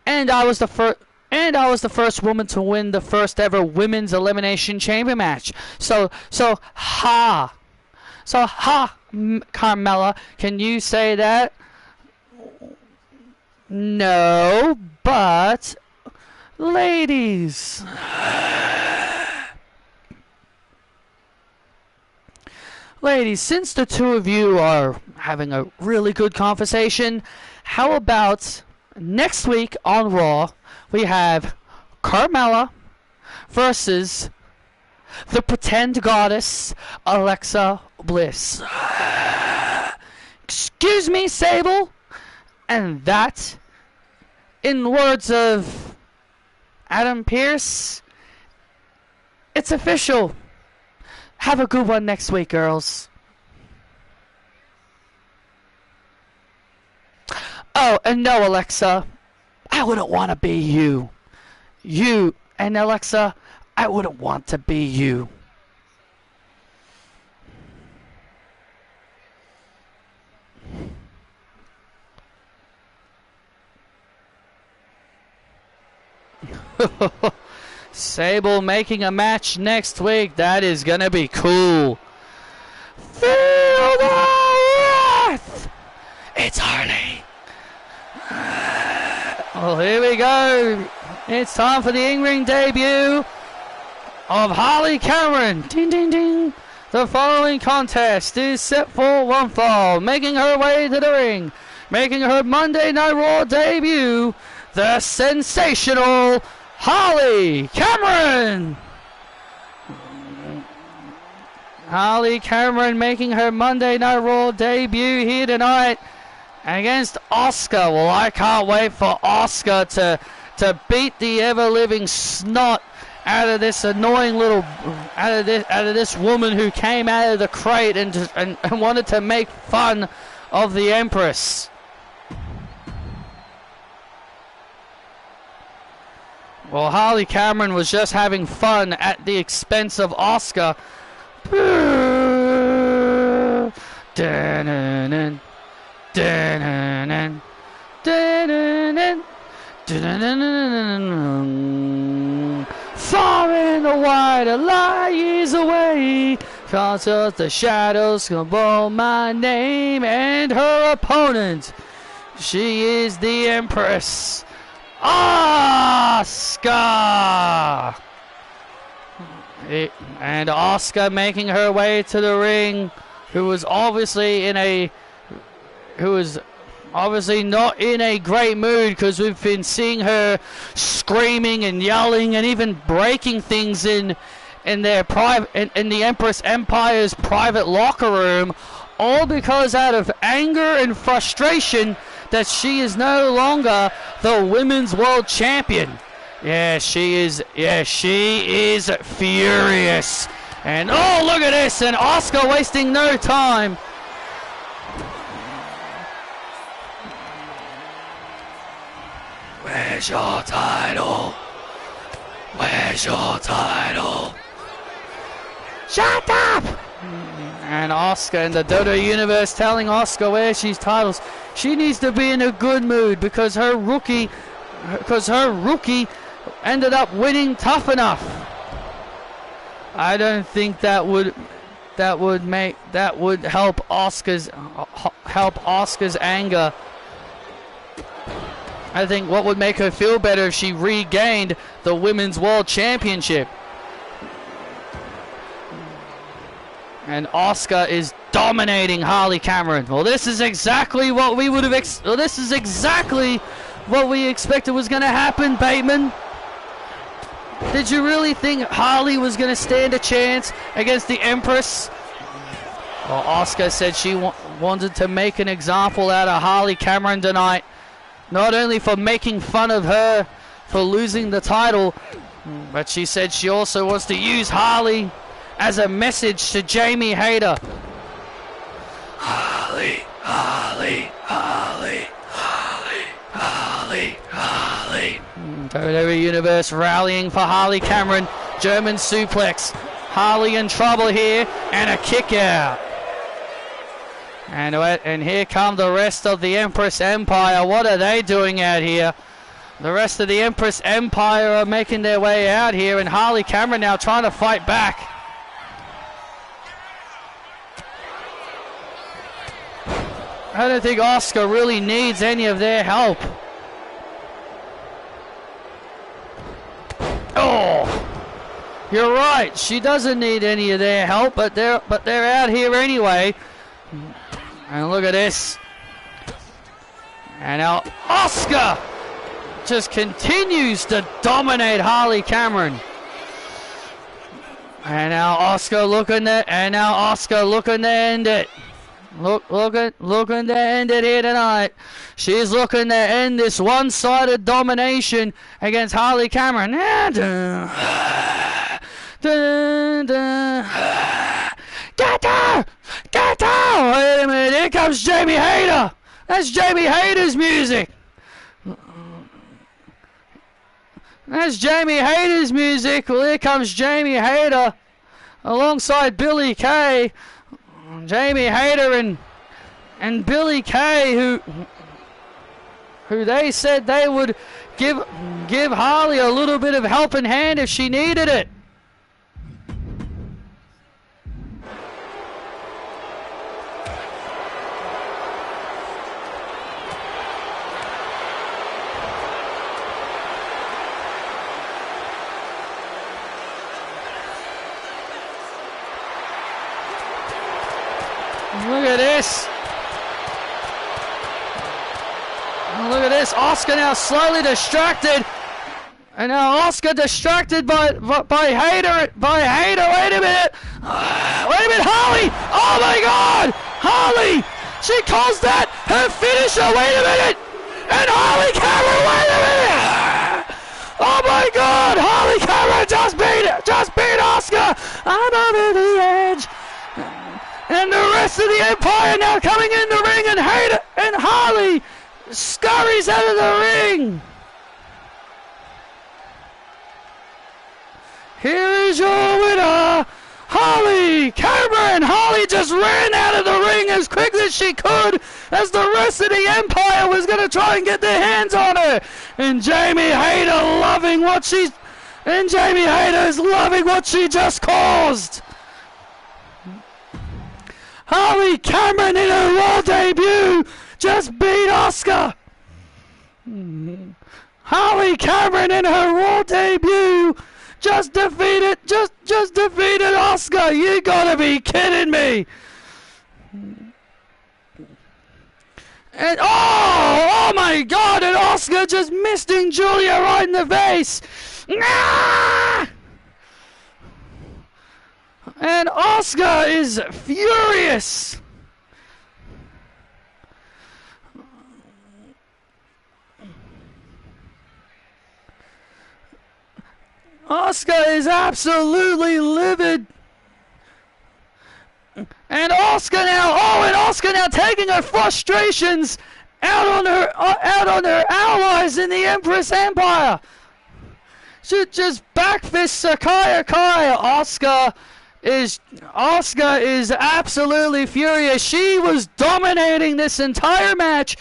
And I was the first woman to win the first ever women's elimination chamber match. So ha, Carmella, can you say that? No, but ladies. Ladies, since the two of you are having a really good conversation, how about next week on Raw we have Carmella versus the pretend goddess Alexa Bliss. Excuse me, Sable. And that, in words of Adam Pearce, it's official. Have a good one next week, girls. Oh, and no, Alexa, I wouldn't want to be you. You and Alexa, I wouldn't want to be you. Sable making a match next week. That is gonna be cool. Feel the wrath! It's Well, here we go. It's time for the in-ring debut of Harley Cameron. Ding, ding, ding. The following contest is set for one fall. Making her way to the ring, making her Monday Night Raw debut, the sensational Harley Cameron. Harley Cameron making her Monday Night Raw debut here tonight against Asuka. Well, I can't wait for Asuka to beat the ever-living snot out of this annoying little, out of this woman who came out of the crate and wanted to make fun of the Empress. Well, Harley Cameron was just having fun at the expense of Asuka. Far in the wide, a light years away, cause of the shadows can blow my name, and her opponent, she is the Empress, Asuka. And Asuka making her way to the ring, who was obviously not in a great mood, because we've been seeing her screaming and yelling and even breaking things in the Empress Empire's private locker room, all because out of anger and frustration that she is no longer the Women's World Champion. Yeah, she is furious. And oh, look at this, and Asuka wasting no time. Where's your title? Where's your title? Shut up! And Asuka in the WWE Universe telling Asuka where she's titles. She needs to be in a good mood because her rookie ended up winning Tough Enough. I don't think that would help Asuka's anger. I think what would make her feel better if she regained the Women's World Championship. And Asuka is dominating Harley Cameron. Well, this is exactly what we would have. This is exactly what we expected was going to happen, Bateman. Did you really think Harley was going to stand a chance against the Empress? Well, Asuka said she wanted to make an example out of Harley Cameron tonight. Not only for making fun of her for losing the title, but she said she also wants to use Harley as a message to Jamie Hayter. Harley, Harley, Harley, Harley, Harley, Harley. WWE Universe rallying for Harley Cameron. German suplex. Harley in trouble here, and a kick out. And here come the rest of the Empress Empire. What are they doing out here? The rest of the Empress Empire are making their way out here, and Harley Cameron now trying to fight back. I don't think Asuka really needs any of their help. Oh, you're right. She doesn't need any of their help, but they're out here anyway. And look at this. And now Asuka just continues to dominate Harley Cameron. And now Asuka looking to end it. Looking to end it here tonight. She's looking to end this one-sided domination against Harley Cameron. Get her! Get her! Wait a minute, here comes Jamie Hayter! That's Jamie Hayter's music! That's Jamie Hayter's music. Well, here comes Jamie Hayter alongside Billy Kay. Jamie Hayter and Billy Kay, who they said they would give Harley a little bit of helping hand if she needed it. this. Look at this. Asuka now slowly distracted. And now Asuka distracted by Hayter. Wait a minute. Harley. Oh my God. Harley. She calls that her finisher. Wait a minute. And Harley Cameron. Wait a minute. Oh my God. Harley Cameron just beat Asuka. I'm over the edge. And the rest of the Empire now coming in the ring, and Hayter and Harley scurries out of the ring. Here is your winner, Harley Cameron. Harley just ran out of the ring as quick as she could, as the rest of the Empire was going to try and get their hands on her. And Jamie Hayter is loving what she just caused. Harley Cameron in her Raw debut just beat Asuka. Harley Cameron in her Raw debut just defeated Asuka. You gotta be kidding me. And oh my God, and Asuka just missing Julia right in the face. Ah! And Asuka is furious. Asuka is absolutely livid. And Asuka now taking her frustrations out on her allies in the Empress Empire. She just backfists Sakai Kai. Asuka is absolutely furious. She was dominating this entire match.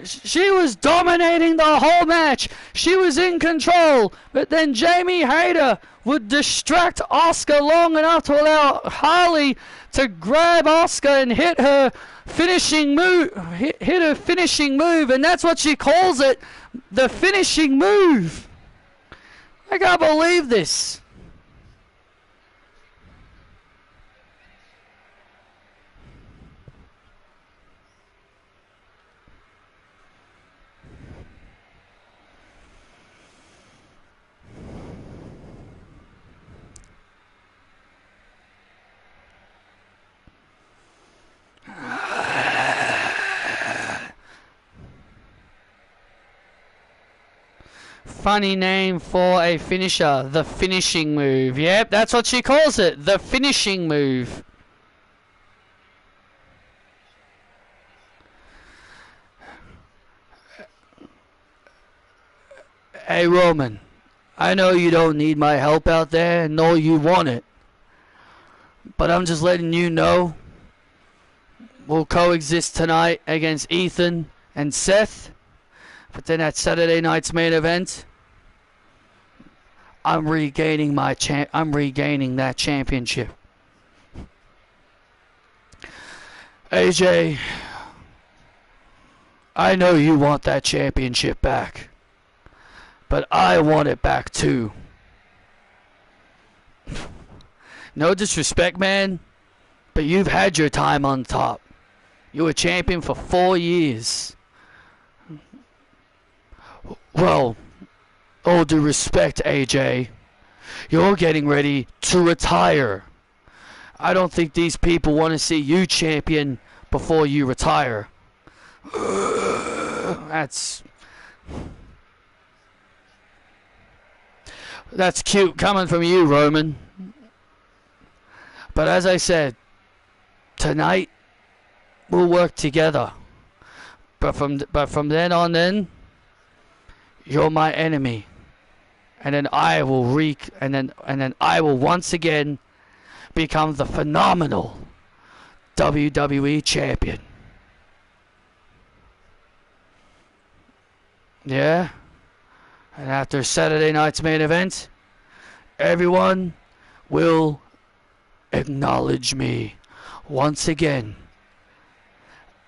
She was dominating the whole match. She was in control. But then Jamie Hayter would distract Asuka long enough to allow Harley to grab Asuka and hit her finishing move. Hit her finishing move, and that's what she calls it, the finishing move. I can't believe this. Funny name for a finisher, the finishing move. Yep, that's what she calls it, the finishing move. Hey Roman, I know you don't need my help out there, nor you want it. But I'm just letting you know, we'll coexist tonight against Ethan and Seth. But then at Saturday night's main event, I'm regaining that championship. AJ, I know you want that championship back, but I want it back too. No disrespect, man, but you've had your time on top. You were champion for 4 years. Well, all due respect, AJ, you're getting ready to retire. I don't think these people want to see you champion before you retire. That's cute coming from you, Roman. But as I said, tonight we'll work together. But from then on in, you're my enemy. And then I will I will once again become the phenomenal WWE champion. Yeah? And after Saturday night's main event, everyone will acknowledge me once again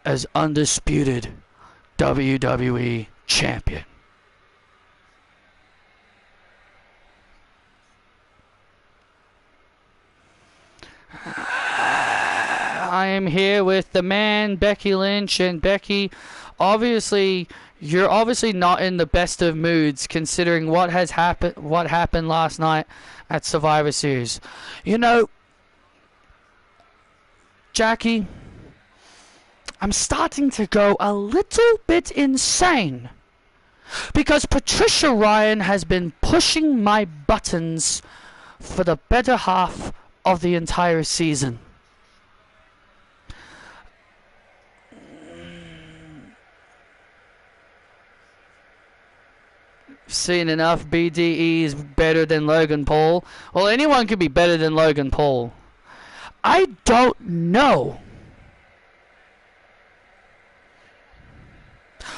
as undisputed WWE champion. I am here with the man, Becky Lynch. And Becky, obviously, you're obviously not in the best of moods considering what happened last night at Survivor Series. You know, Jackie, I'm starting to go a little bit insane because Patricia Ryan has been pushing my buttons for the better half of the entire season. Seen enough BDEs better than Logan Paul. Well, anyone could be better than Logan Paul. I don't know.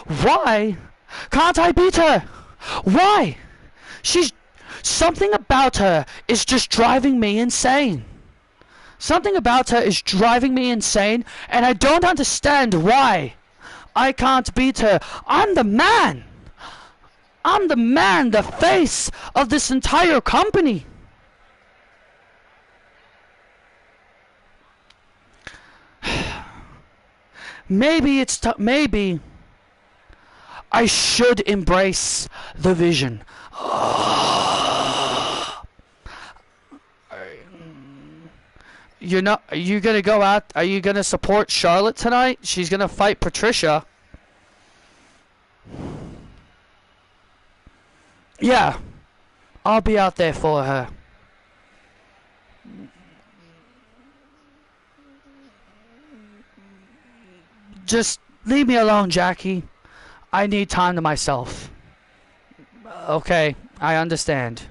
Why can't I beat her? Why? Something about her is just driving me insane. Something about her is driving me insane, and I don't understand why I can't beat her. I'm the man. I'm the man, the face of this entire company. Maybe maybe I should embrace the vision. Are you gonna go out? Are you gonna support Charlotte tonight? She's gonna fight Patricia. Yeah, I'll be out there for her. Just leave me alone, Jackie. I need time to myself. Okay, I understand.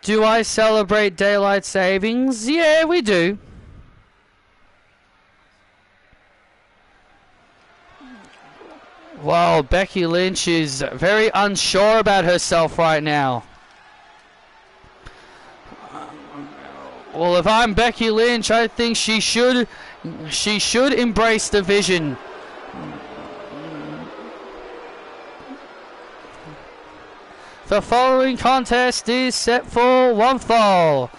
Do I celebrate daylight savings? Yeah, we do. Well, Becky Lynch is very unsure about herself right now. Well, if I'm Becky Lynch, I think she should embrace the vision. The following contest is set for one fall.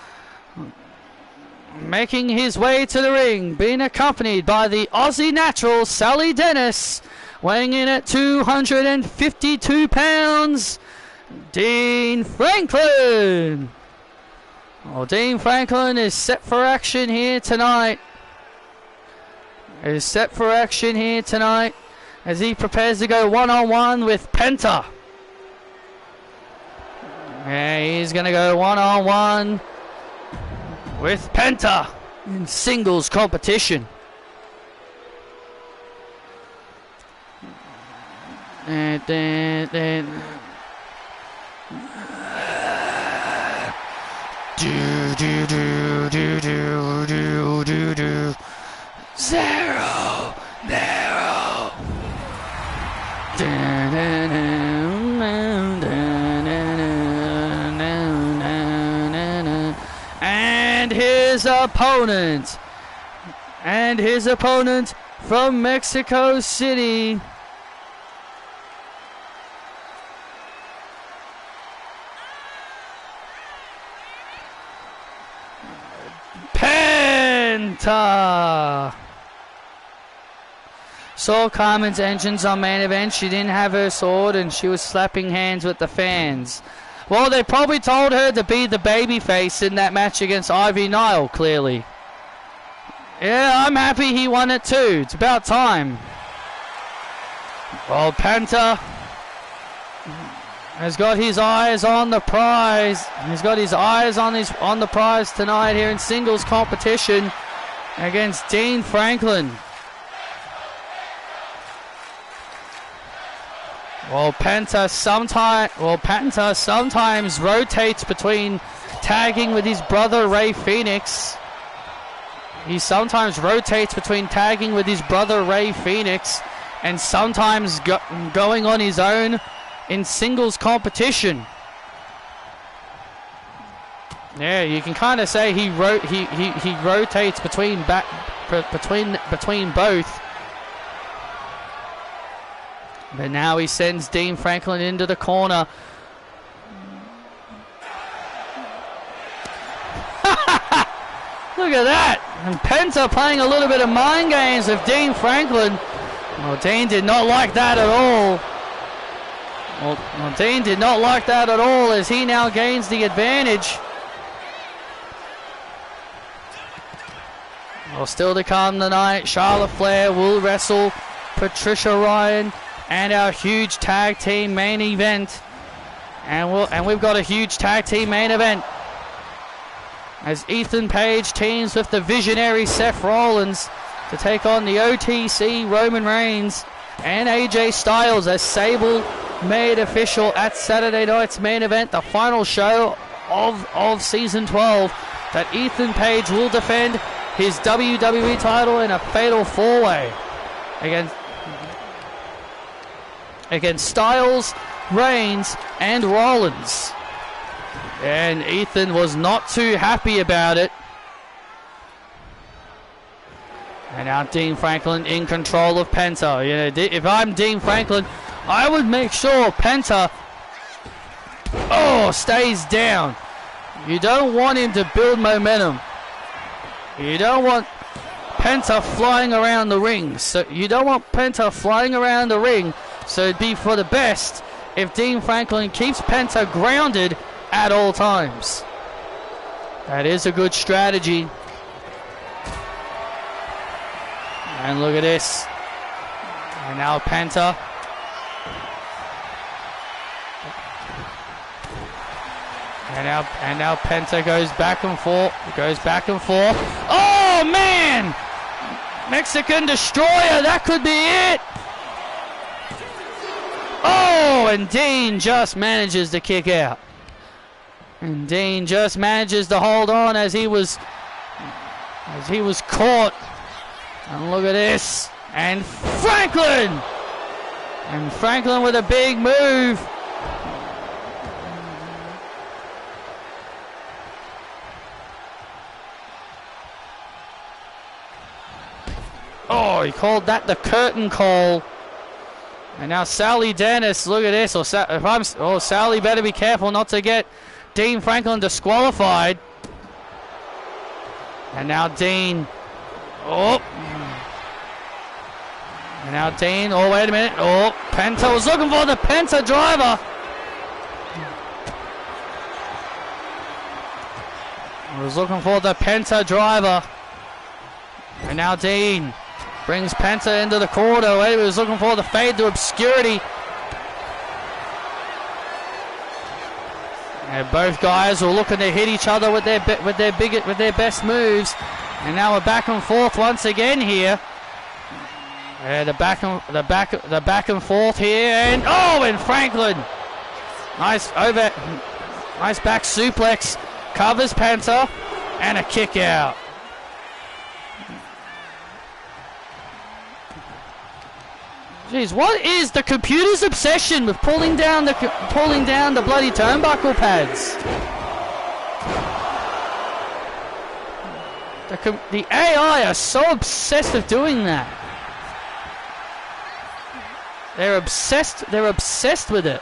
Making his way to the ring, being accompanied by the Aussie natural Sally Dennis, weighing in at 252 pounds, Dean Franklin. Well, Dean Franklin is set for action here tonight. As he prepares to go one-on-one with Penta. Yeah, he's going to go one-on-one with Penta in singles competition. And then zero narrow. And his opponent from Mexico City, Penta. Saw Carmen's entrance on main event. She didn't have her sword and she was slapping hands with the fans. Well, they probably told her to be the babyface in that match against Ivy Nile, clearly. Yeah, I'm happy he won it too. It's about time. Well, Penta has got his eyes on the prize. He's got his eyes on the prize tonight here in singles competition against Dean Franklin. Well, Penta sometimes rotates between tagging with his brother Ray Phoenix. He sometimes rotates between tagging with his brother Ray Phoenix and sometimes going on his own in singles competition. Yeah, you can kind of say he rotates between both. But now he sends Dean Franklin into the corner. Look at that. And Penta playing a little bit of mind games with Dean Franklin. Well, Dean did not like that at all. Well, Dean did not like that at all as he now gains the advantage. Well, still to come tonight, Charlotte Flair will wrestle Patricia Ryan and our huge tag team main event. And we've got a huge tag team main event as Ethan Page teams with the visionary Seth Rollins to take on the OTC Roman Reigns and AJ Styles as Sable made official at Saturday night's main event, the final show of season 12, that Ethan Page will defend his WWE title in a fatal four-way against Styles, Reigns, and Rollins. And Ethan was not too happy about it. And now Dean Franklin in control of Penta. You know, if I'm Dean Franklin, I would make sure Penta stays down. You don't want him to build momentum. You don't want Penta flying around the ring. So it'd be for the best if Dean Franklin keeps Penta grounded at all times. That is a good strategy. And look at this. And now Penta. And now Penta goes back and forth. Oh man! Mexican Destroyer, that could be it. Oh, and Dean just manages to kick out. And Dean just manages to hold on as he was caught. And look at this. And Franklin! And Franklin with a big move. Oh, he called that the curtain call. And now Sally Dennis, look at this. Sally better be careful not to get Dean Franklin disqualified. And now Dean. Oh, wait a minute. Oh, Penta was looking for the Penta driver. And now Dean brings Penta into the corner. Wait, he was looking for the fade to obscurity. And both guys were looking to hit each other with their best moves. And now we're back and forth once again here. And the back and forth here, and Franklin, nice back suplex, covers Penta, and a kick out. Jeez, what is the computer's obsession with pulling down the bloody turnbuckle pads? The AI are so obsessed with doing that. They're obsessed with it.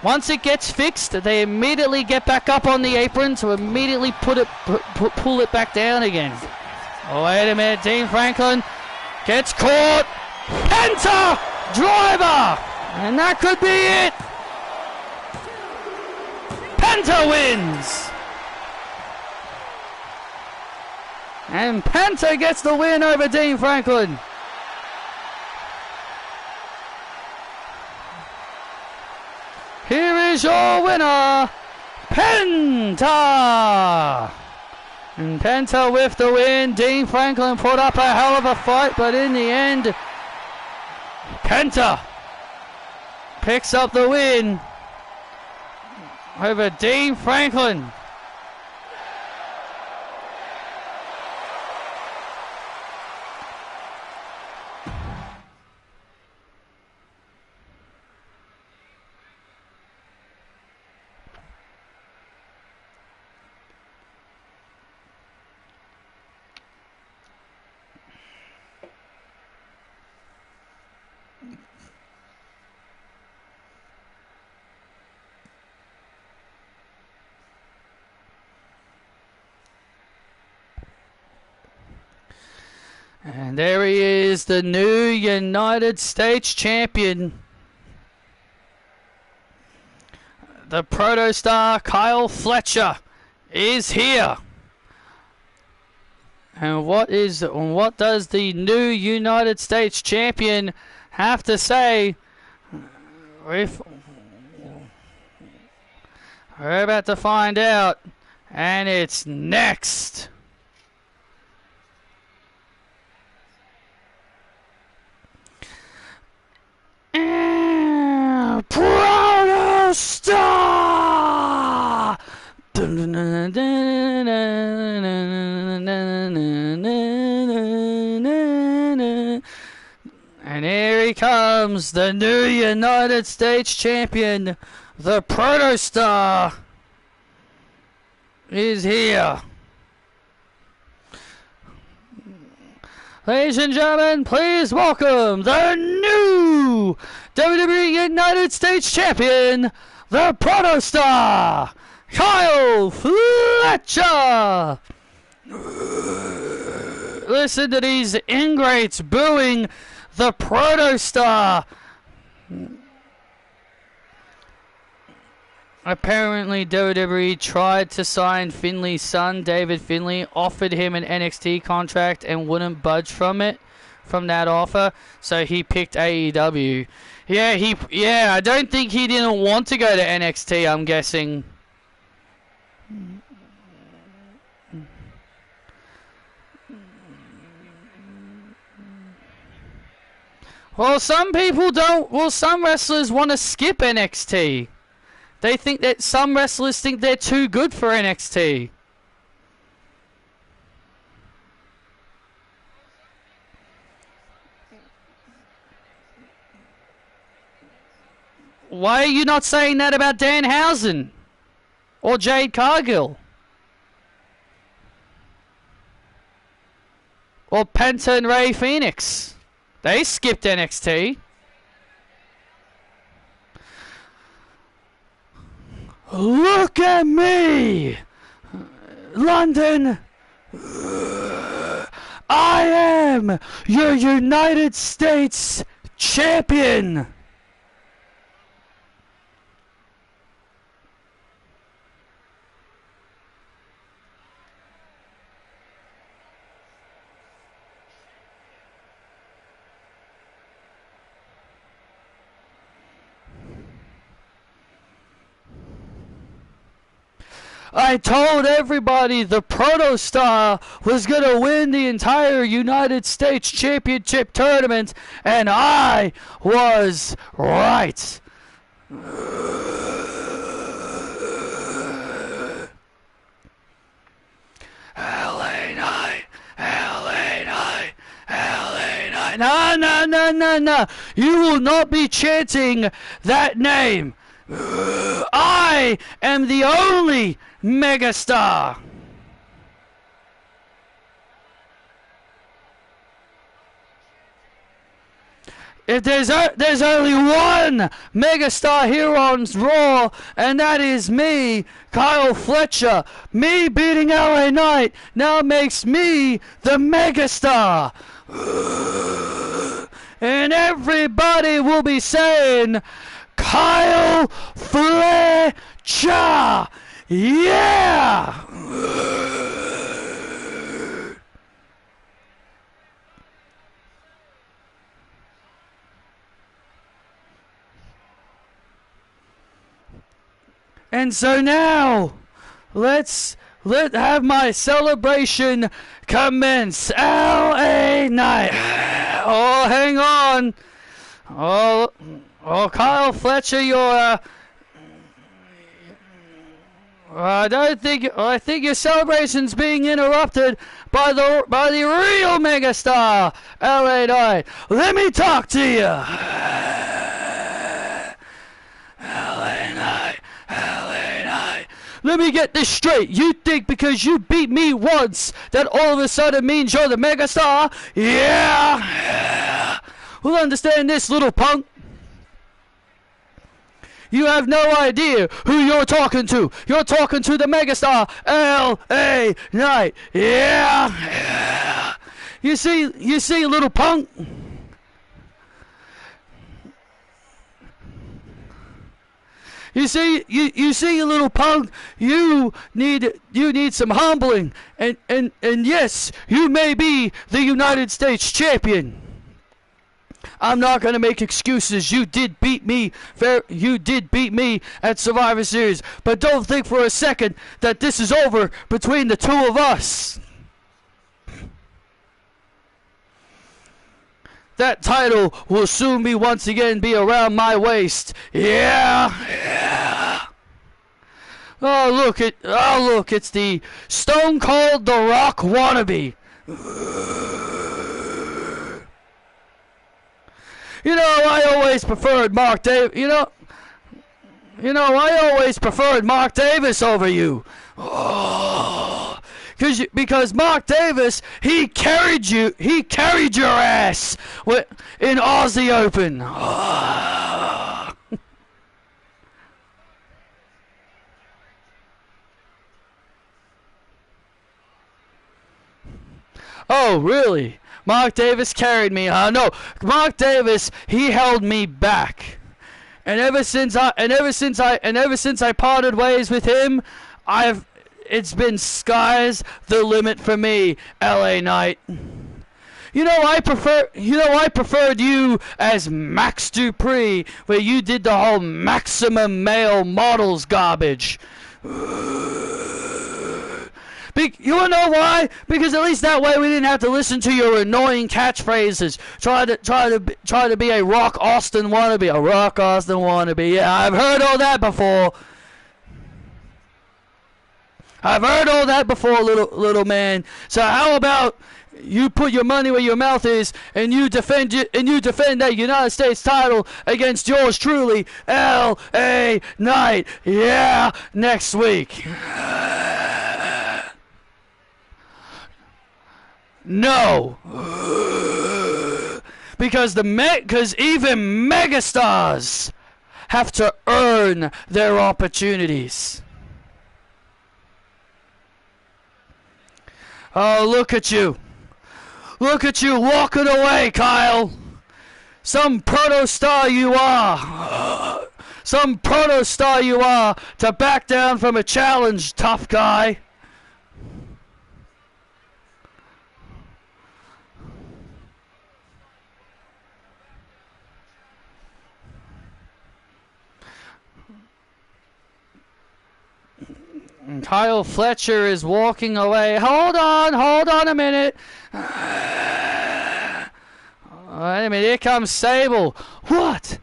Once it gets fixed, they immediately get back up on the apron to immediately pull it back down again. Oh, wait a minute, Dean Franklin gets caught. Penta driver, and that could be it. Penta wins. And Penta gets the win over Dean Franklin. Here is your winner, Penta. And Penta with the win. Dean Franklin put up a hell of a fight, but in the end, Penta picks up the win over Dean Franklin. And there he is, the new United States champion. The protostar Kyle Fletcher is here. And what does the new United States champion have to say? We're about to find out, and it's next. Protostar! And here he comes, the new United States champion, the Protostar is here. Ladies and gentlemen, please welcome the new WWE United States champion, the Protostar, Kyle Fletcher. Listen to these ingrates booing the Protostar. Apparently WWE tried to sign Finley's son, David Finley, offered him an NXT contract and wouldn't budge from that offer, so he picked AEW. Yeah, I don't think he didn't want to go to NXT, I'm guessing. Well, some people don't. Well, some wrestlers want to skip NXT. They think that some wrestlers think they're too good for NXT. Why are you not saying that about Danhausen or Jade Cargill or Penta and Ray Phoenix? They skipped NXT. Look at me, London. I am your United States champion. I told everybody the Protostar was going to win the entire United States Championship tournament, and I was right. LA Knight, LA Knight, LA Knight. No. You will not be chanting that name. I am the only megastar. If there's only one megastar here on Raw, and that is me, Kyle Fletcher. Me beating LA Knight now makes me the megastar. And everybody will be saying, Kyle Fletcher! Yeah! And so now, let have my celebration commence. LA Knight. Oh, hang on. Oh, Kyle Fletcher, you're I think your celebration's being interrupted by the real megastar, LA Knight. Let me talk to you. LA Knight. Let me get this straight. You think because you beat me once that all of a sudden means you're the megastar? Yeah. Well, understand this, little punk. You have no idea who you're talking to. You're talking to the megastar, L.A. Knight. Yeah. You see, little punk. You see, you little punk. You need some humbling, and yes, you may be the United States champion. I'm not gonna make excuses. You did beat me. You did beat me at Survivor Series, but don't think for a second that this is over between the two of us. That title will soon be once again be around my waist. Yeah. Oh look, it's the Stone Cold The Rock wannabe. You know, I always preferred Mark Davis. I always preferred Mark Davis over you. Oh. Because Mark Davis, he carried your ass in Aussie Open. Oh, really? Mark Davis carried me, huh? No, Mark Davis, he held me back. And ever since I parted ways with him, it's been sky's the limit for me, LA Knight. I preferred you as Max Dupree, where you did the whole maximum male models garbage. You wanna know why? Because at least that way we didn't have to listen to your annoying catchphrases. Try to be a Rock Austin wannabe. A Rock Austin wannabe. Yeah, I've heard all that before. Little man. So how about you put your money where your mouth is, and you defend that United States title against yours truly, L.A. Knight. Yeah, next week. No. Because even megastars have to earn their opportunities. Oh, look at you. Look at you walking away, Kyle. Some proto-star you are. Some proto-star you are to back down from a challenge, tough guy. Kyle Fletcher is walking away. Hold on a minute. Wait a minute, here comes Sable. What?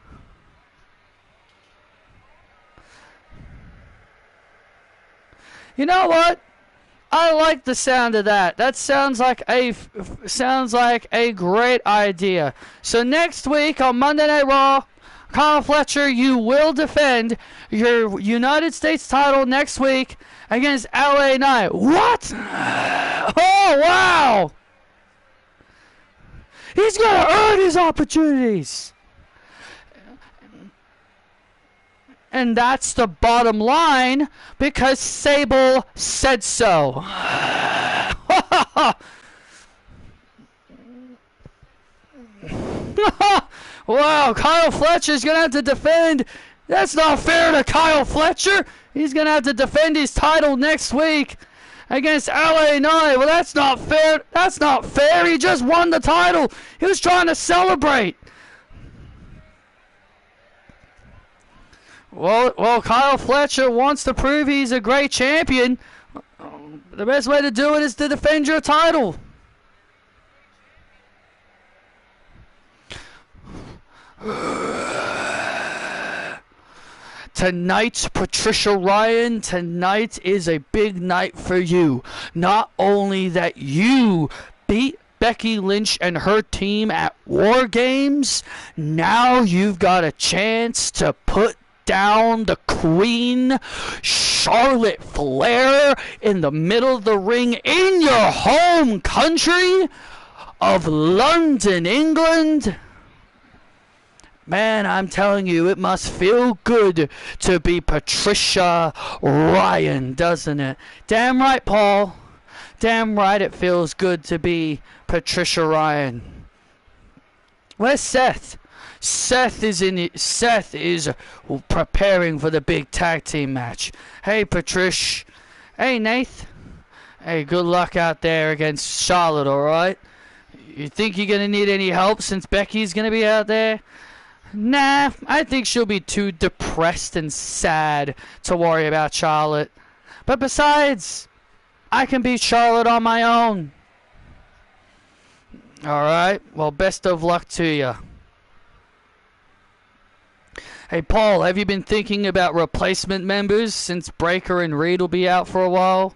You know what? I like the sound of that. That sounds like a great idea. So next week on Monday Night Raw, Kyle Fletcher, you will defend your United States title next week against LA Knight. What? Oh, wow! He's going to earn his opportunities. And that's the bottom line, because Sable said so. Wow, Kyle Fletcher's going to have to defend. That's not fair to Kyle Fletcher. He's going to have to defend his title next week against LA Knight. Well, that's not fair. That's not fair. He just won the title. He was trying to celebrate. Well, Kyle Fletcher wants to prove he's a great champion. The best way to do it is to defend your title. Tonight, Patricia Ryan, tonight is a big night for you. Not only that you beat Becky Lynch and her team at War Games, now you've got a chance to put down the Queen, Charlotte Flair, in the middle of the ring in your home country of London, England. Man, I'm telling you, it must feel good to be Patricia Ryan, doesn't it? Damn right, Paul. Damn right it feels good to be Patricia Ryan. Where's Seth? Seth is preparing for the big tag team match. Hey, Patricia. Hey, Nath. Hey, good luck out there against Charlotte, alright? You think you're going to need any help since Becky's going to be out there? Nah, I think she'll be too depressed and sad to worry about Charlotte. But besides, I can beat Charlotte on my own. Alright, well, best of luck to you. Hey, Paul, have you been thinking about replacement members since Breaker and Reed will be out for a while?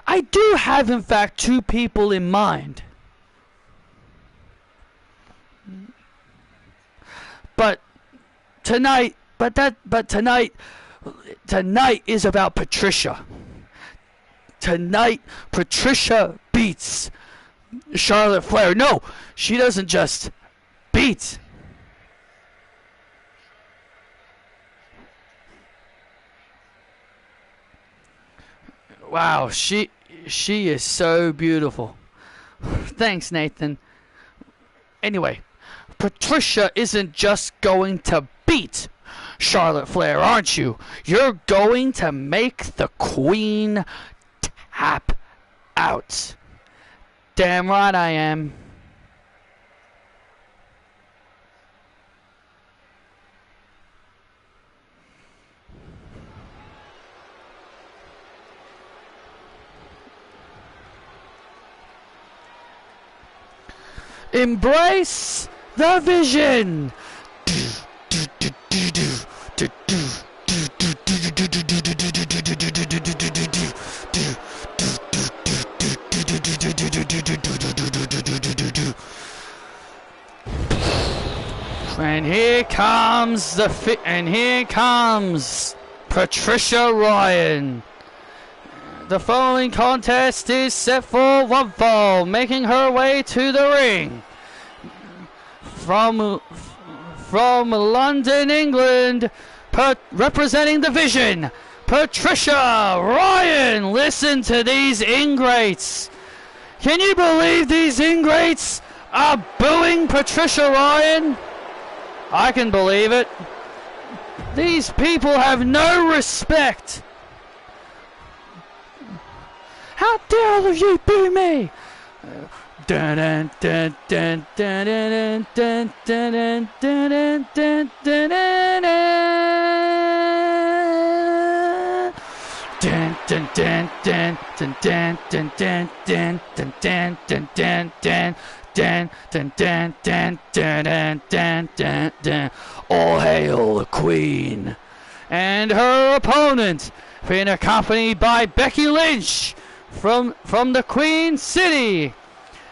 I do have, in fact, 2 people in mind. But tonight is about Patricia. Tonight, Patricia beats Charlotte Flair. No, she doesn't just beat. Wow, she is so beautiful. Thanks, Nathan. Anyway, Patricia isn't just going to beat Charlotte Flair, aren't you? You're going to make the Queen tap out. Damn right I am. Embrace the vision. And here comes Patricia Ryan. The following contest is set for one fall, making her way to the ring. From London, England, representing the Vision, Patricia Ryan. Listen to these ingrates. Can you believe these ingrates are booing Patricia Ryan? I can believe it. These people have no respect. How dare all of you boo me? Dun dun dun dun dun dun dun dun dun dun dun. All hail the Queen. And her opponent, being accompanied by Becky Lynch from the Queen City,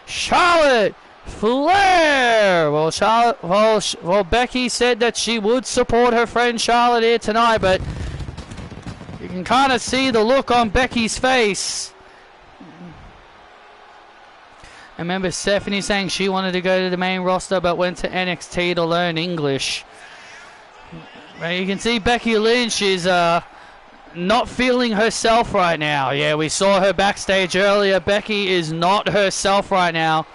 Charlotte Flair. Well, Becky said that she would support her friend Charlotte here tonight, but you can kind of see the look on Becky's face. I remember Stephanie saying she wanted to go to the main roster but went to NXT to learn English. Well, you can see Becky Lynch is not feeling herself right now. Yeah, we saw her backstage earlier. Becky is not herself right now.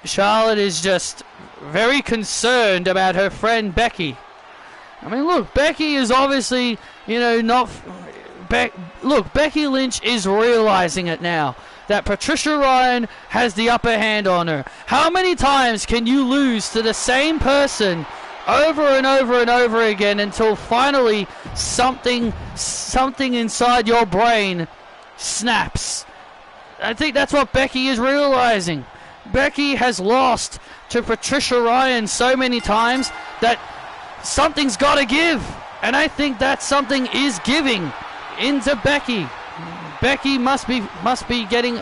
Charlotte is just very concerned about her friend Becky. I mean, look, Becky is obviously, not... Look, Becky Lynch is realizing it now, that Patricia Ryan has the upper hand on her. How many times can you lose to the same person over and over and over again until finally something inside your brain snaps? I think that's what Becky is realizing. Becky has lost to Patricia Ryan so many times that something's got to give, and I think that something is giving into Becky. Becky must be getting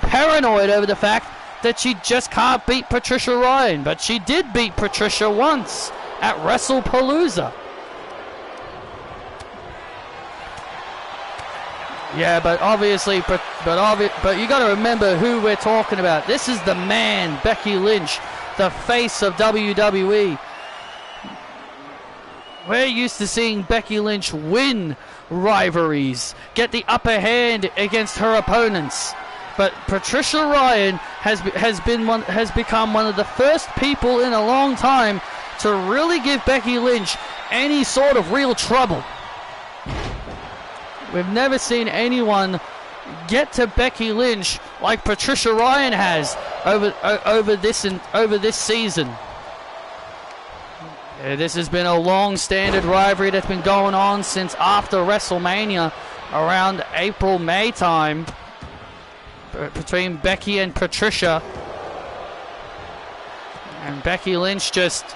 paranoid over the fact that she just can't beat Patricia Ryan, but she did beat Patricia once at WrestlePalooza. Yeah, but obviously, but you got to remember who we're talking about. This is the man, Becky Lynch, the face of WWE. We're used to seeing Becky Lynch win rivalries, get the upper hand against her opponents. But Patricia Ryan has become one of the first people in a long time to really give Becky Lynch any sort of real trouble. We've never seen anyone get to Becky Lynch like Patricia Ryan has over this season. This has been a long-standing rivalry that's been going on since after WrestleMania, around April-May time, between Becky and Patricia. And Becky Lynch just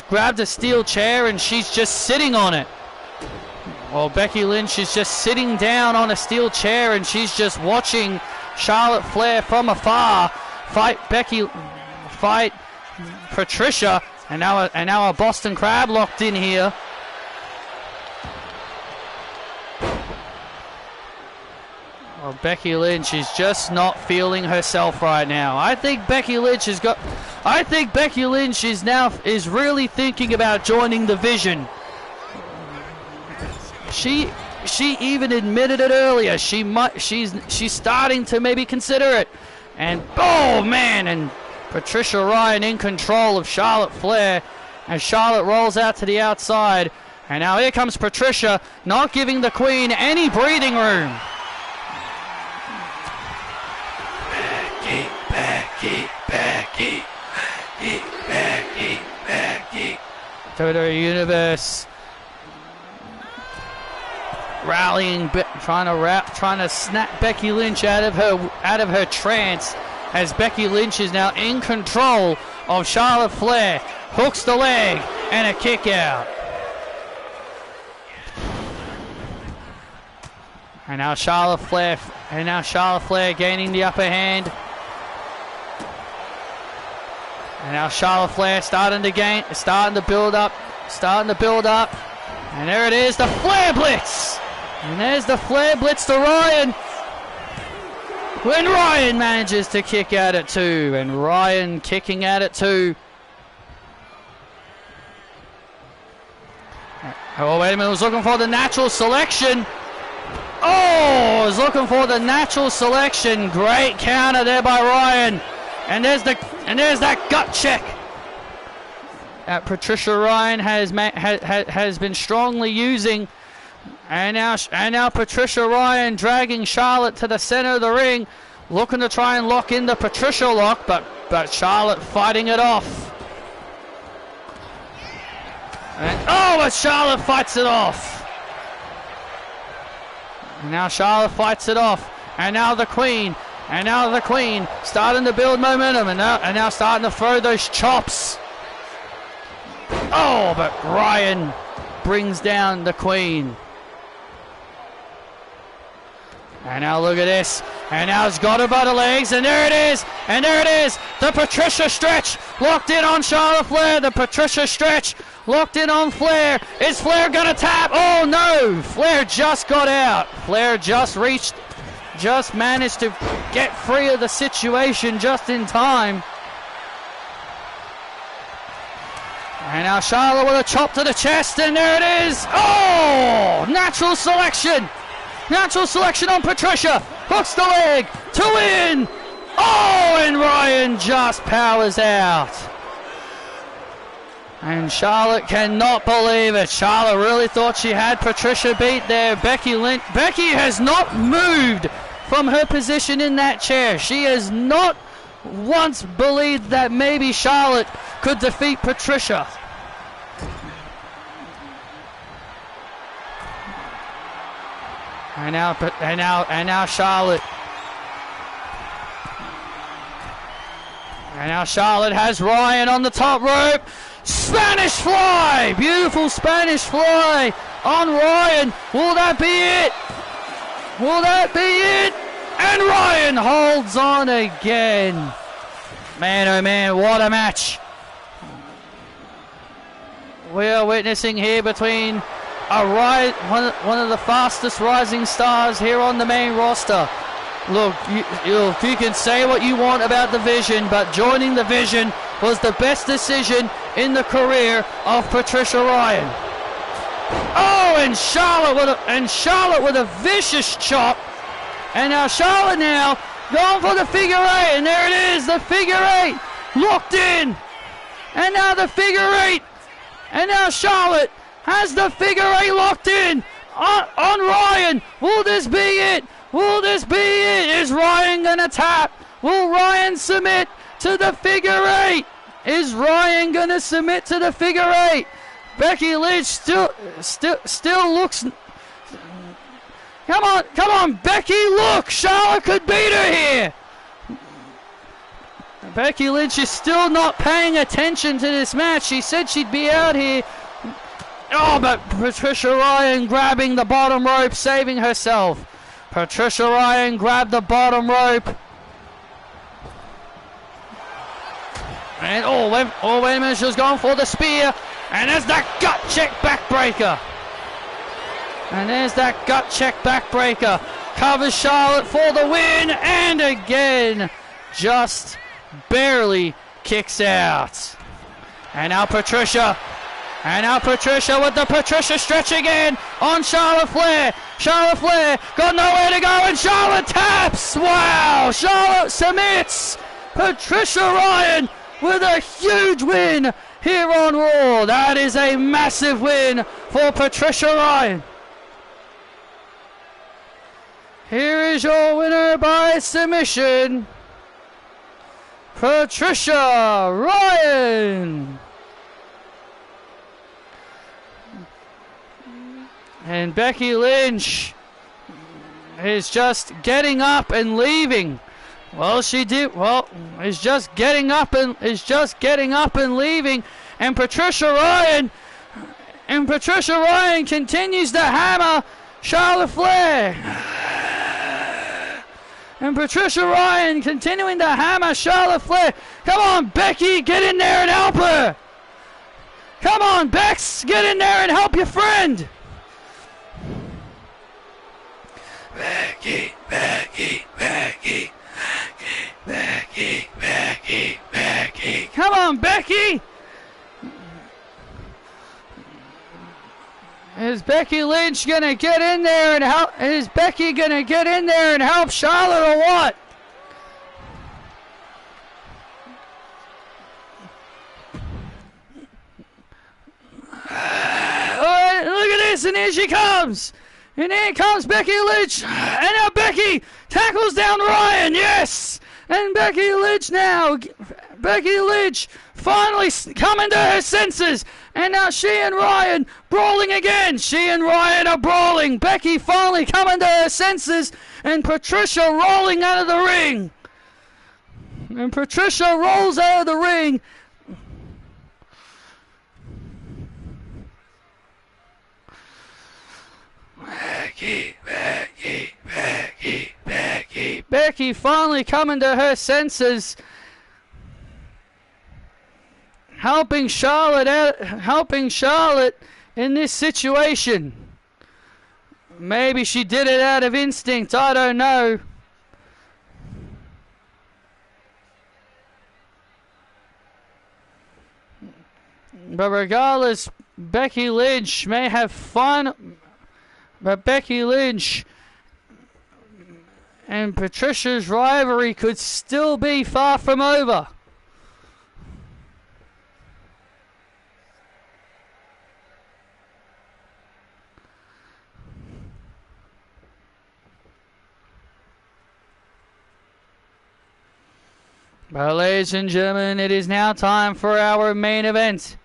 grabbed a steel chair and she's just sitting on it. Well, Becky Lynch is just sitting down on a steel chair and she's just watching Charlotte Flair from afar fight Patricia, and now a Boston Crab locked in here. Well, Becky Lynch is just not feeling herself right now. I think Becky Lynch is really thinking about joining the Vision. She even admitted it earlier. She's starting to maybe consider it. And oh man, and Patricia Ryan in control of Charlotte Flair as Charlotte rolls out to the outside. And now here comes Patricia, not giving the Queen any breathing room. Becky. WWE Universe rallying, trying to snap Becky Lynch out of her trance, as Becky Lynch is now in control of Charlotte Flair. Hooks the leg and a kick out. And now Charlotte Flair gaining the upper hand. And now Charlotte Flair starting to build up. And there it is, the Flair Blitz. And there's the Flair Blitz to Ryan. When Ryan manages to kick out at 2. And Ryan kicking out at 2. Oh, wait a minute, was looking for the natural selection. Oh, was looking for the natural selection. Great counter there by Ryan. And there's that gut check that Patricia Ryan has been strongly using. And now Patricia Ryan dragging Charlotte to the center of the ring, looking to try and lock in the Patricia lock, but Charlotte fighting it off. But Charlotte fights it off. And now Charlotte fights it off. And now the Queen starting to build momentum, and now starting to throw those chops. Oh, but Ryan brings down the Queen. And now look at this. And now it's got her by the legs, and there it is. The Patricia stretch locked in on Charlotte Flair. The Patricia stretch locked in on Flair. Is Flair gonna tap? Oh no! Flair just got out. Flair just managed to get free of the situation just in time. And now Charlotte with a chop to the chest, and there it is. Oh! Natural selection on Patricia. Hooks the leg to win. Oh, and Ryan just powers out. And Charlotte cannot believe it. Charlotte really thought she had Patricia beat there. Becky has not moved from her position in that chair. She has not once believed that maybe Charlotte could defeat Patricia. And now Charlotte. And now Charlotte has Ryan on the top rope. Spanish fly! Beautiful Spanish fly on Ryan. Will that be it? And Ryan holds on again. Man, oh man, what a match. We are witnessing here between one of the fastest rising stars here on the main roster. Look, you can say what you want about the Vision, but joining the Vision was the best decision in the career of Patricia Ryan. Oh, and Charlotte with a vicious chop. And now Charlotte now going for the figure eight, and there it is, the figure eight locked in. And now the figure eight, and now Charlotte has the figure eight locked in on Ryan. Will this be it? Will this be it? Is Ryan gonna tap? Will Ryan submit to the figure eight? Is Ryan gonna submit to the figure eight? Becky Lynch still looks. Come on, Becky, look! Charlotte could beat her here! Becky Lynch is still not paying attention to this match. She said she'd be out here. Oh, but Patricia Ryan grabbing the bottom rope, saving herself. Patricia Ryan grabbed the bottom rope. And wait a minute, she was going for the spear. And there's that gut check backbreaker. And there's that gut check backbreaker. Covers Charlotte for the win. And again, just barely kicks out. And now Patricia. And now Patricia with the Patricia stretch again on Charlotte Flair. Charlotte Flair got nowhere to go, and Charlotte taps. Wow, Charlotte submits. Patricia Ryan with a huge win here on Raw. That is a massive win for Patricia Ryan. Here is your winner by submission, Patricia Ryan. And Becky Lynch is just getting up and leaving. Well, she did. Well, is just getting up and leaving. And Patricia Ryan continues to hammer Charlotte Flair. And Patricia Ryan continuing to hammer Charlotte Flair. Come on, Becky, get in there and help her. Come on, Bex, get in there and help your friend. Becky. Come on, Becky. Is Becky Lynch gonna get in there and help? Is Becky gonna get in there and help Charlotte or what? Look at this, and here she comes. And here comes Becky Lynch. And now Becky tackles down Ryan. Yes. And Becky Lynch finally coming to her senses. And now she and Ryan brawling again. She and Ryan are brawling. Becky finally coming to her senses. And Patricia rolling out of the ring. And Patricia rolls out of the ring. Becky finally coming to her senses, helping Charlotte in this situation. Maybe she did it out of instinct, I don't know. But regardless, Becky Lynch may have fun. But Becky Lynch and Patricia's rivalry could still be far from over. But ladies and gentlemen, it is now time for our main event.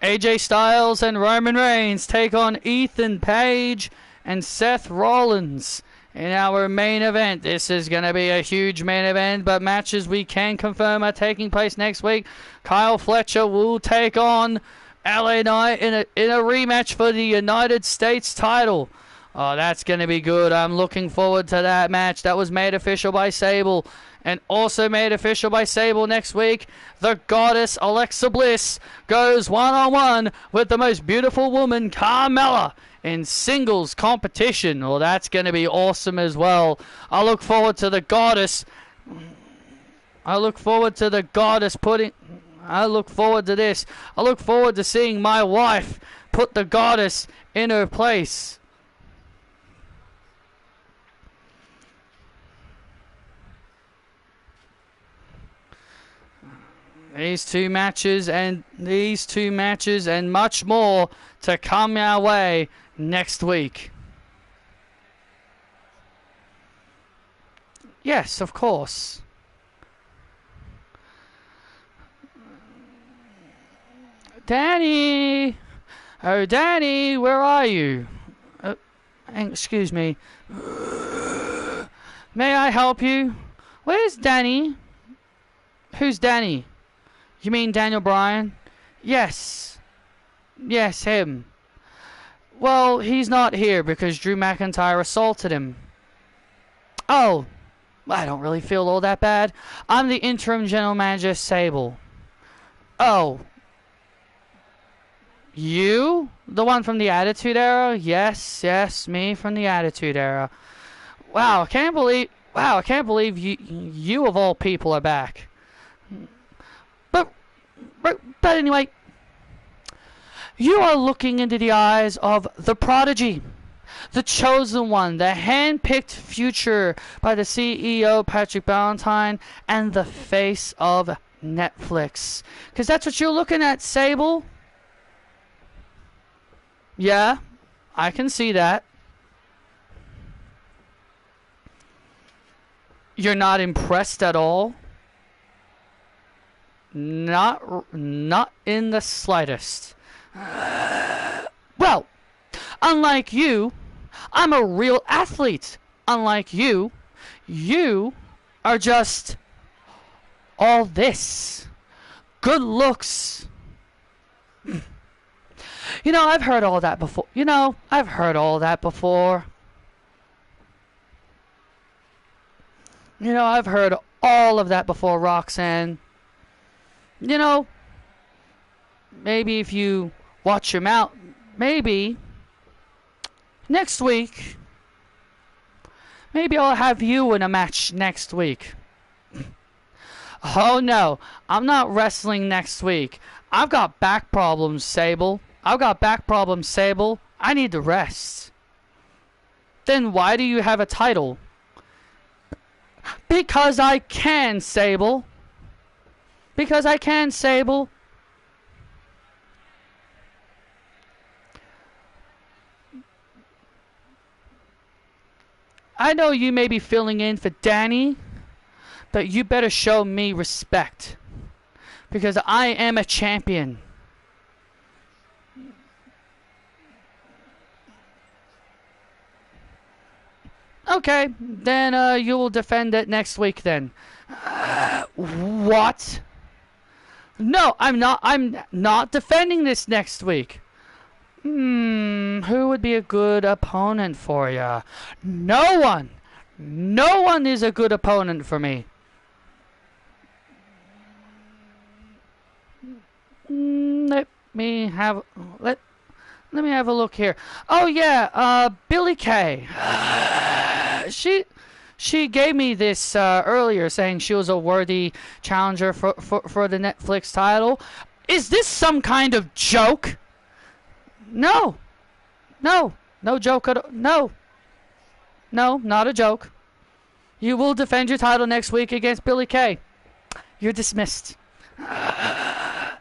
AJ Styles and Roman Reigns take on Ethan Page and Seth Rollins in our main event. This is going to be a huge main event, but matches we can confirm are taking place next week. Kyle Fletcher will take on LA Knight in a rematch for the United States title. Oh, that's going to be good. I'm looking forward to that match. That was made official by Sable. And also made official by Sable next week, the goddess Alexa Bliss goes one-on-one with the most beautiful woman, Carmella, in singles competition. Well, that's going to be awesome as well. I look forward to the goddess. I look forward to this. I look forward to seeing my wife put the goddess in her place. These two matches and much more to come our way next week. Yes, of course. Danny! Oh, Danny, where are you? Excuse me. May I help you? Where's Danny? Who's Danny? You mean Daniel Bryan? Yes. Yes, him. Well, he's not here because Drew McIntyre assaulted him. Oh, I don't really feel all that bad. I'm the interim general manager, Sable. Oh. You? The one from the Attitude Era? Yes, me from the Attitude Era. Wow, I can't believe you of all people are back. But anyway, you are looking into the eyes of the prodigy, the chosen one, the hand-picked future by the CEO, Patrick Ballantine, and the face of Netflix. Because that's what you're looking at, Sable. Yeah, I can see that. You're not impressed at all? Not in the slightest. Well, unlike you, I'm a real athlete. Unlike you, you are just all this. Good looks. I've heard all that before. I've heard all that before. I've heard all of that before, Roxanne. Maybe if you watch your mouth, maybe next week, maybe I'll have you in a match next week. Oh no, I'm not wrestling next week. I've got back problems, Sable. I need to rest. Then why do you have a title? Because I can, Sable. I know you may be filling in for Danny, but you better show me respect. Because I am a champion. Okay, then you will defend it next week then. What? No, I'm not defending this next week. Who would be a good opponent for ya? No one. No one is a good opponent for me. Let me have a look here. Oh yeah, Billie Kay. She gave me this earlier, saying she was a worthy challenger for the Netflix title. Is this some kind of joke? No joke at all. No, not a joke. You will defend your title next week against Billie Kay. You're dismissed. I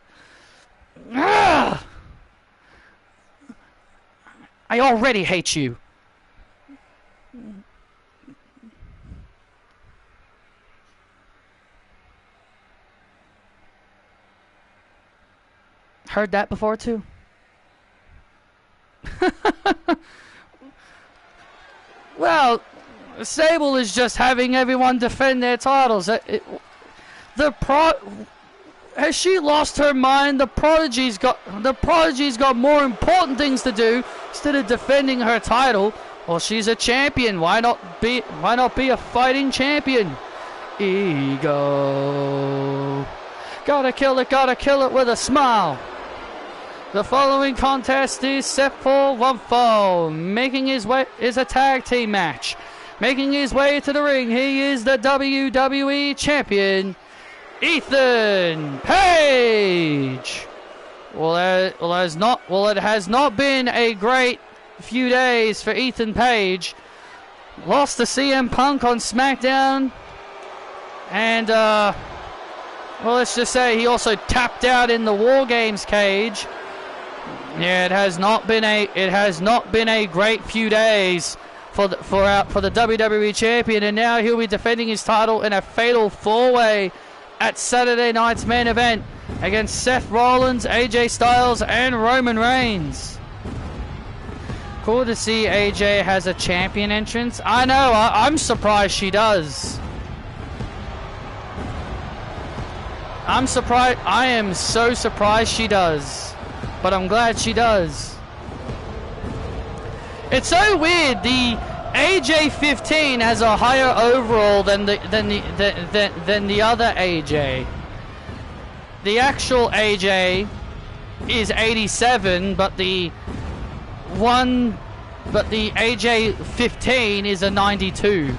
already hate you. Heard that before too. Well, Sable is just having everyone defend their titles. Has she lost her mind? The Prodigy's got more important things to do instead of defending her title. Well, she's a champion. Why not be a fighting champion? Ego. Gotta kill it with a smile. The following contest is set for one fall. Making his way is a tag team match. Making his way to the ring, he is the WWE champion, Ethan Page. It has not been a great few days for Ethan Page. Lost to CM Punk on SmackDown, and let's just say he also tapped out in the War Games cage. Yeah, it has not been a great few days for the WWE champion, and now he'll be defending his title in a fatal 4-way at Saturday night's main event against Seth Rollins, AJ Styles, and Roman Reigns. Cool to see AJ has a champion entrance. I know, I'm surprised she does. I'm surprised. I am so surprised she does. But I'm glad she does. It's so weird. The AJ 15 has a higher overall than the other AJ. The actual AJ is 87, but the AJ 15 is a 92.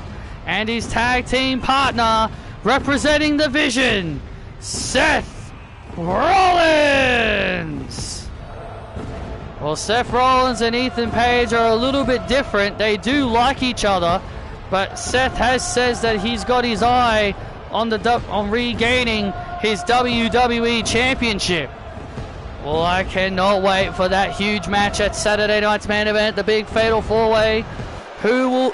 And his tag team partner representing the Vision, Seth Rollins. Well, Seth Rollins and Ethan Page are a little bit different. They do like each other, but Seth says that he's got his eye on regaining his WWE Championship. Well, I cannot wait for that huge match at Saturday night's main event, the big fatal 4-way. Who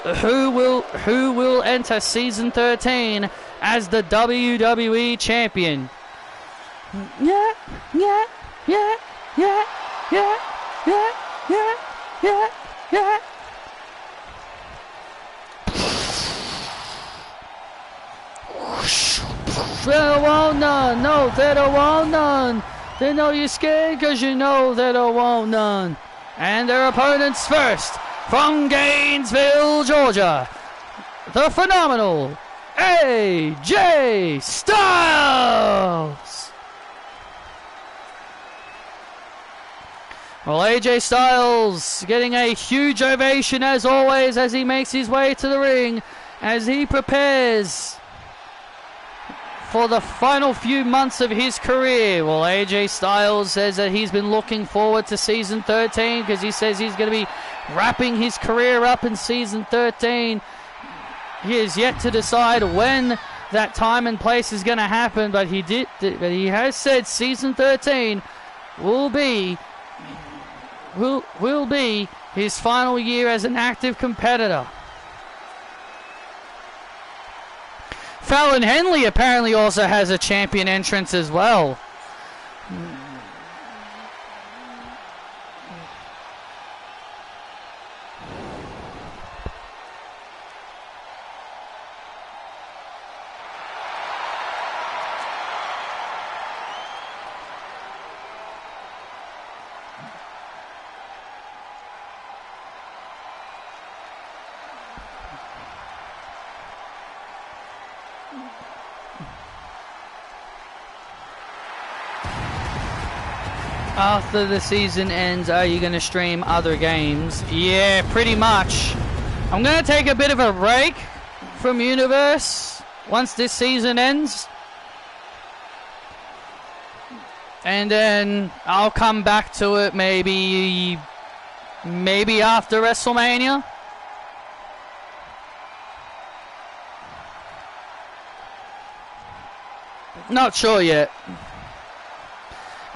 will enter season 13 as the WWE Champion? Yeah. There won't none. No, there won't none. They know you're scared because you know there won't none. And their opponents first, from Gainesville, Georgia, the phenomenal AJ Styles. Well, AJ Styles getting a huge ovation as always as he makes his way to the ring as he prepares for the final few months of his career. Well, AJ Styles says that he's been looking forward to season 13 because he says he's going to be wrapping his career up in season 13. He is yet to decide when that time and place is going to happen, but he has said season 13 will be his final year as an active competitor. Fallon Henley apparently also has a champion entrance as well. After the season ends, are you going to stream other games? Yeah, pretty much. I'm going to take a bit of a break from Universe once this season ends. And then I'll come back to it maybe after WrestleMania. Not sure yet.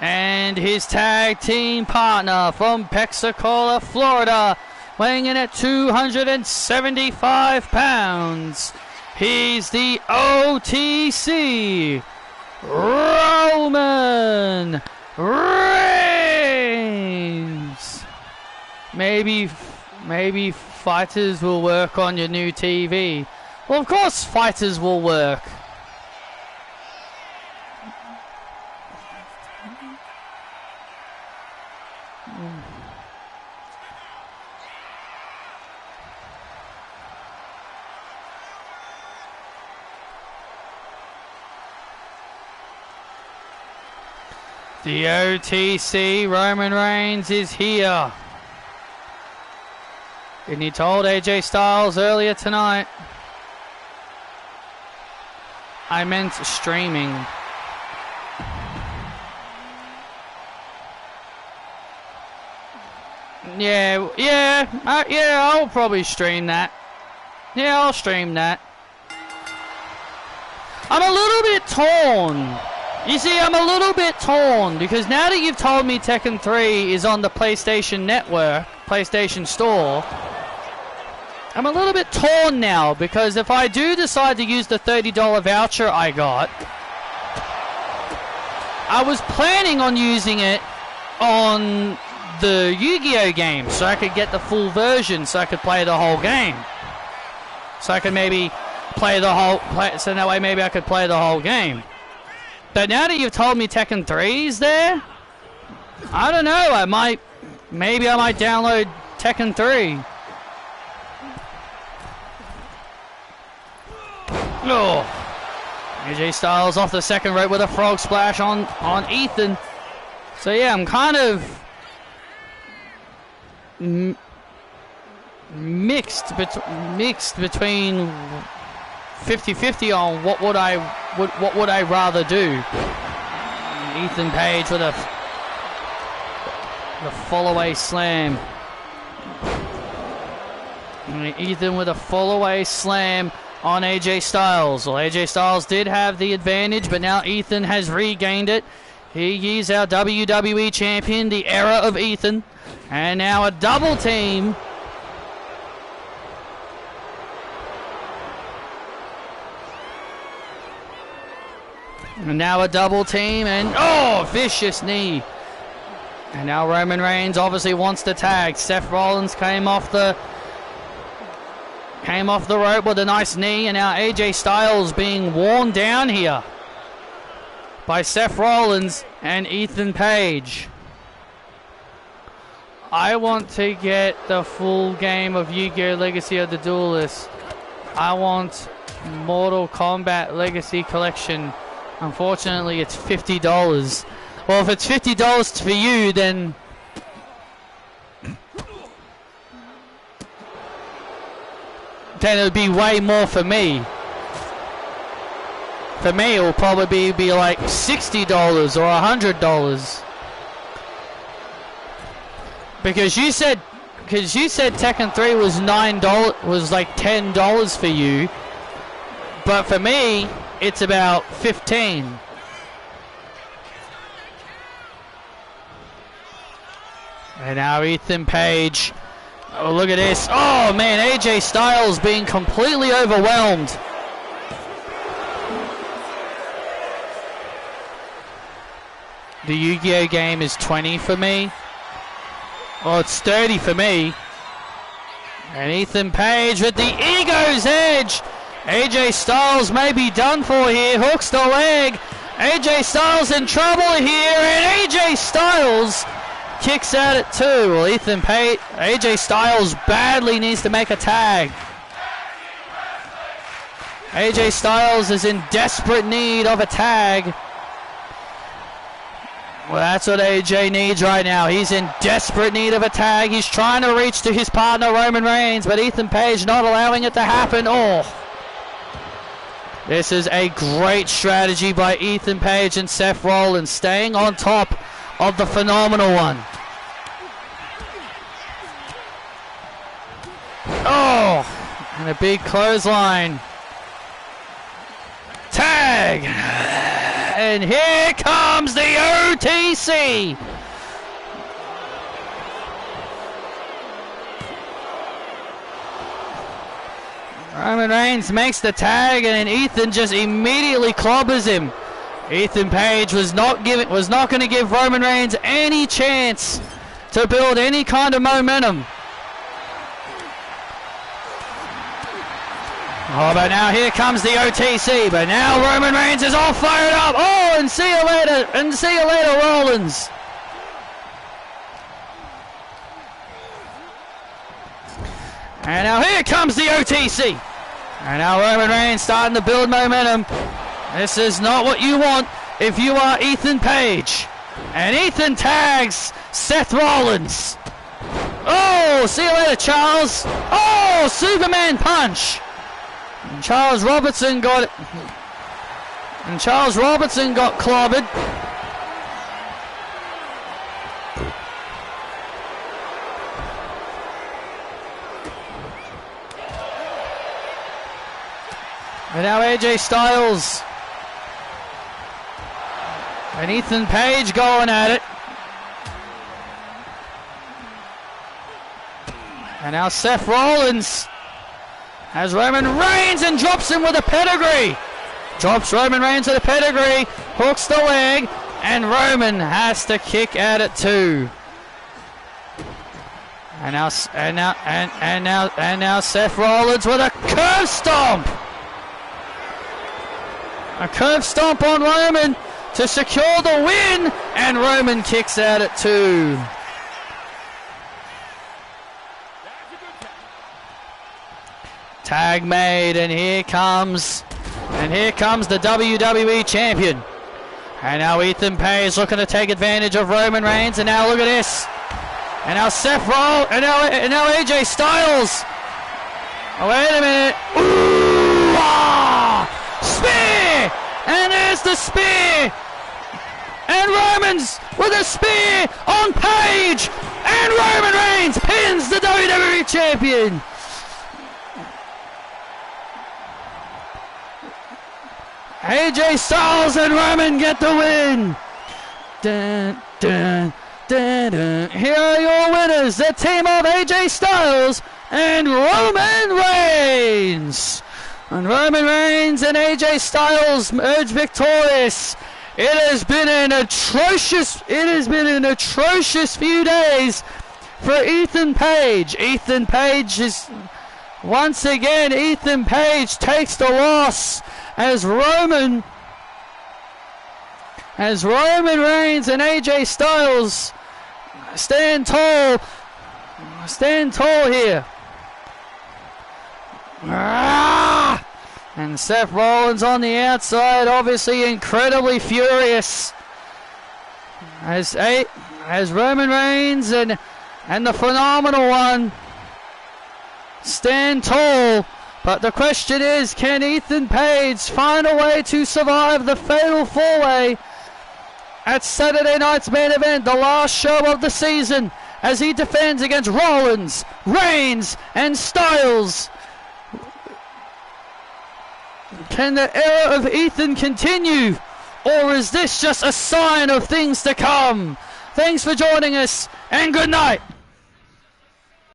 And his tag team partner from Pensacola, Florida, weighing in at 275 pounds. He's the OTC, Roman Reigns. Maybe fighters will work on your new TV. Well, of course fighters will work. The OTC, Roman Reigns, is here. And he told AJ Styles earlier tonight. I meant streaming. Yeah, I'll probably stream that. Yeah, I'll stream that. I'm a little bit torn. You see, I'm a little bit torn because now that you've told me Tekken 3 is on the PlayStation Network, PlayStation Store, I'm a little bit torn now because if I do decide to use the $30 voucher I got, I was planning on using it on the Yu-Gi-Oh game so I could get the full version so I could play the whole game. So I could maybe play the whole... so that way maybe I could play the whole game. But now that you've told me Tekken 3 is there, I don't know, maybe I might download Tekken 3. Oh. AJ Styles off the second rope with a frog splash on Ethan. So yeah, I'm kind of mixed between 50-50 on what would I rather do. Ethan Page with the fall-away slam. Ethan with a fall-away slam on AJ Styles. Well, AJ Styles did have the advantage, but now Ethan has regained it. He is our WWE champion, the era of Ethan. And now a double team. And now a double team, and oh, vicious knee. And now Roman Reigns obviously wants to tag. Seth Rollins came off the rope with a nice knee, and now AJ Styles being worn down here by Seth Rollins and Ethan Page. I want to get the full game of Yu-Gi-Oh! Legacy of the Duelist. I want Mortal Kombat Legacy Collection. Unfortunately, it's $50. Well, if it's $50 for you, then it would be way more for me. For me, it will probably be like $60 or $100. Because you said Tekken 3 was $9, was like $10 for you, but for me, it's about $15. And now Ethan Page. Oh, look at this. Oh, man, AJ Styles being completely overwhelmed. The Yu-Gi-Oh game is 20 for me. Well, it's 30 for me. And Ethan Page with the Ego's Edge. AJ Styles may be done for here. Hooks the leg. AJ Styles in trouble here. And AJ Styles kicks at it too. Well, Ethan Page, AJ Styles badly needs to make a tag. AJ Styles is in desperate need of a tag. Well, that's what AJ needs right now. He's in desperate need of a tag. He's trying to reach to his partner, Roman Reigns, but Ethan Page not allowing it to happen. Oh. This is a great strategy by Ethan Page and Seth Rollins, staying on top of the phenomenal one. Oh, and a big clothesline. Tag. And here comes the OTC. Roman Reigns makes the tag, and then Ethan just immediately clobbers him. Ethan Page was not going to give Roman Reigns any chance to build any kind of momentum. Oh, but now here comes the OTC. But now Roman Reigns is all fired up. Oh, and see you later, Rollins. And now here comes the OTC. And now Roman Reigns starting to build momentum. This is not what you want if you are Ethan Page. And Ethan tags Seth Rollins. Oh, see you later, Charles. Oh, Superman punch. And Charles Robertson got clobbered. And now AJ Styles and Ethan Page going at it. And now Seth Rollins has Roman Reigns and drops him with a pedigree. Drops Roman Reigns with a pedigree, hooks the leg, and Roman has to kick at it too. And now Seth Rollins with a curb stomp. A curb stomp on Roman to secure the win, and Roman kicks at it too. Tag made, and here comes the WWE champion. And now Ethan Page looking to take advantage of Roman Reigns, and now look at this. And now Seth Rollins, and now AJ Styles. Oh, wait a minute. Ooh, ah, spear! And there's the spear! And Roman's with a spear on Page! And Roman Reigns pins the WWE champion! AJ Styles and Roman get the win! Dun, dun, dun, dun. Here are your winners, the team of AJ Styles and Roman Reigns! And Roman Reigns and AJ Styles merge victorious. It has been an atrocious few days for Ethan Page. Ethan Page takes the loss as Roman Reigns and AJ Styles stand tall here. And Seth Rollins on the outside, obviously incredibly furious as Roman Reigns and the Phenomenal One stand tall. But the question is, can Ethan Page find a way to survive the fatal four-way at Saturday night's main event, the last show of the season, as he defends against Rollins, Reigns, and Styles? Can the era of Ethan continue, or is this just a sign of things to come? Thanks for joining us, and good night.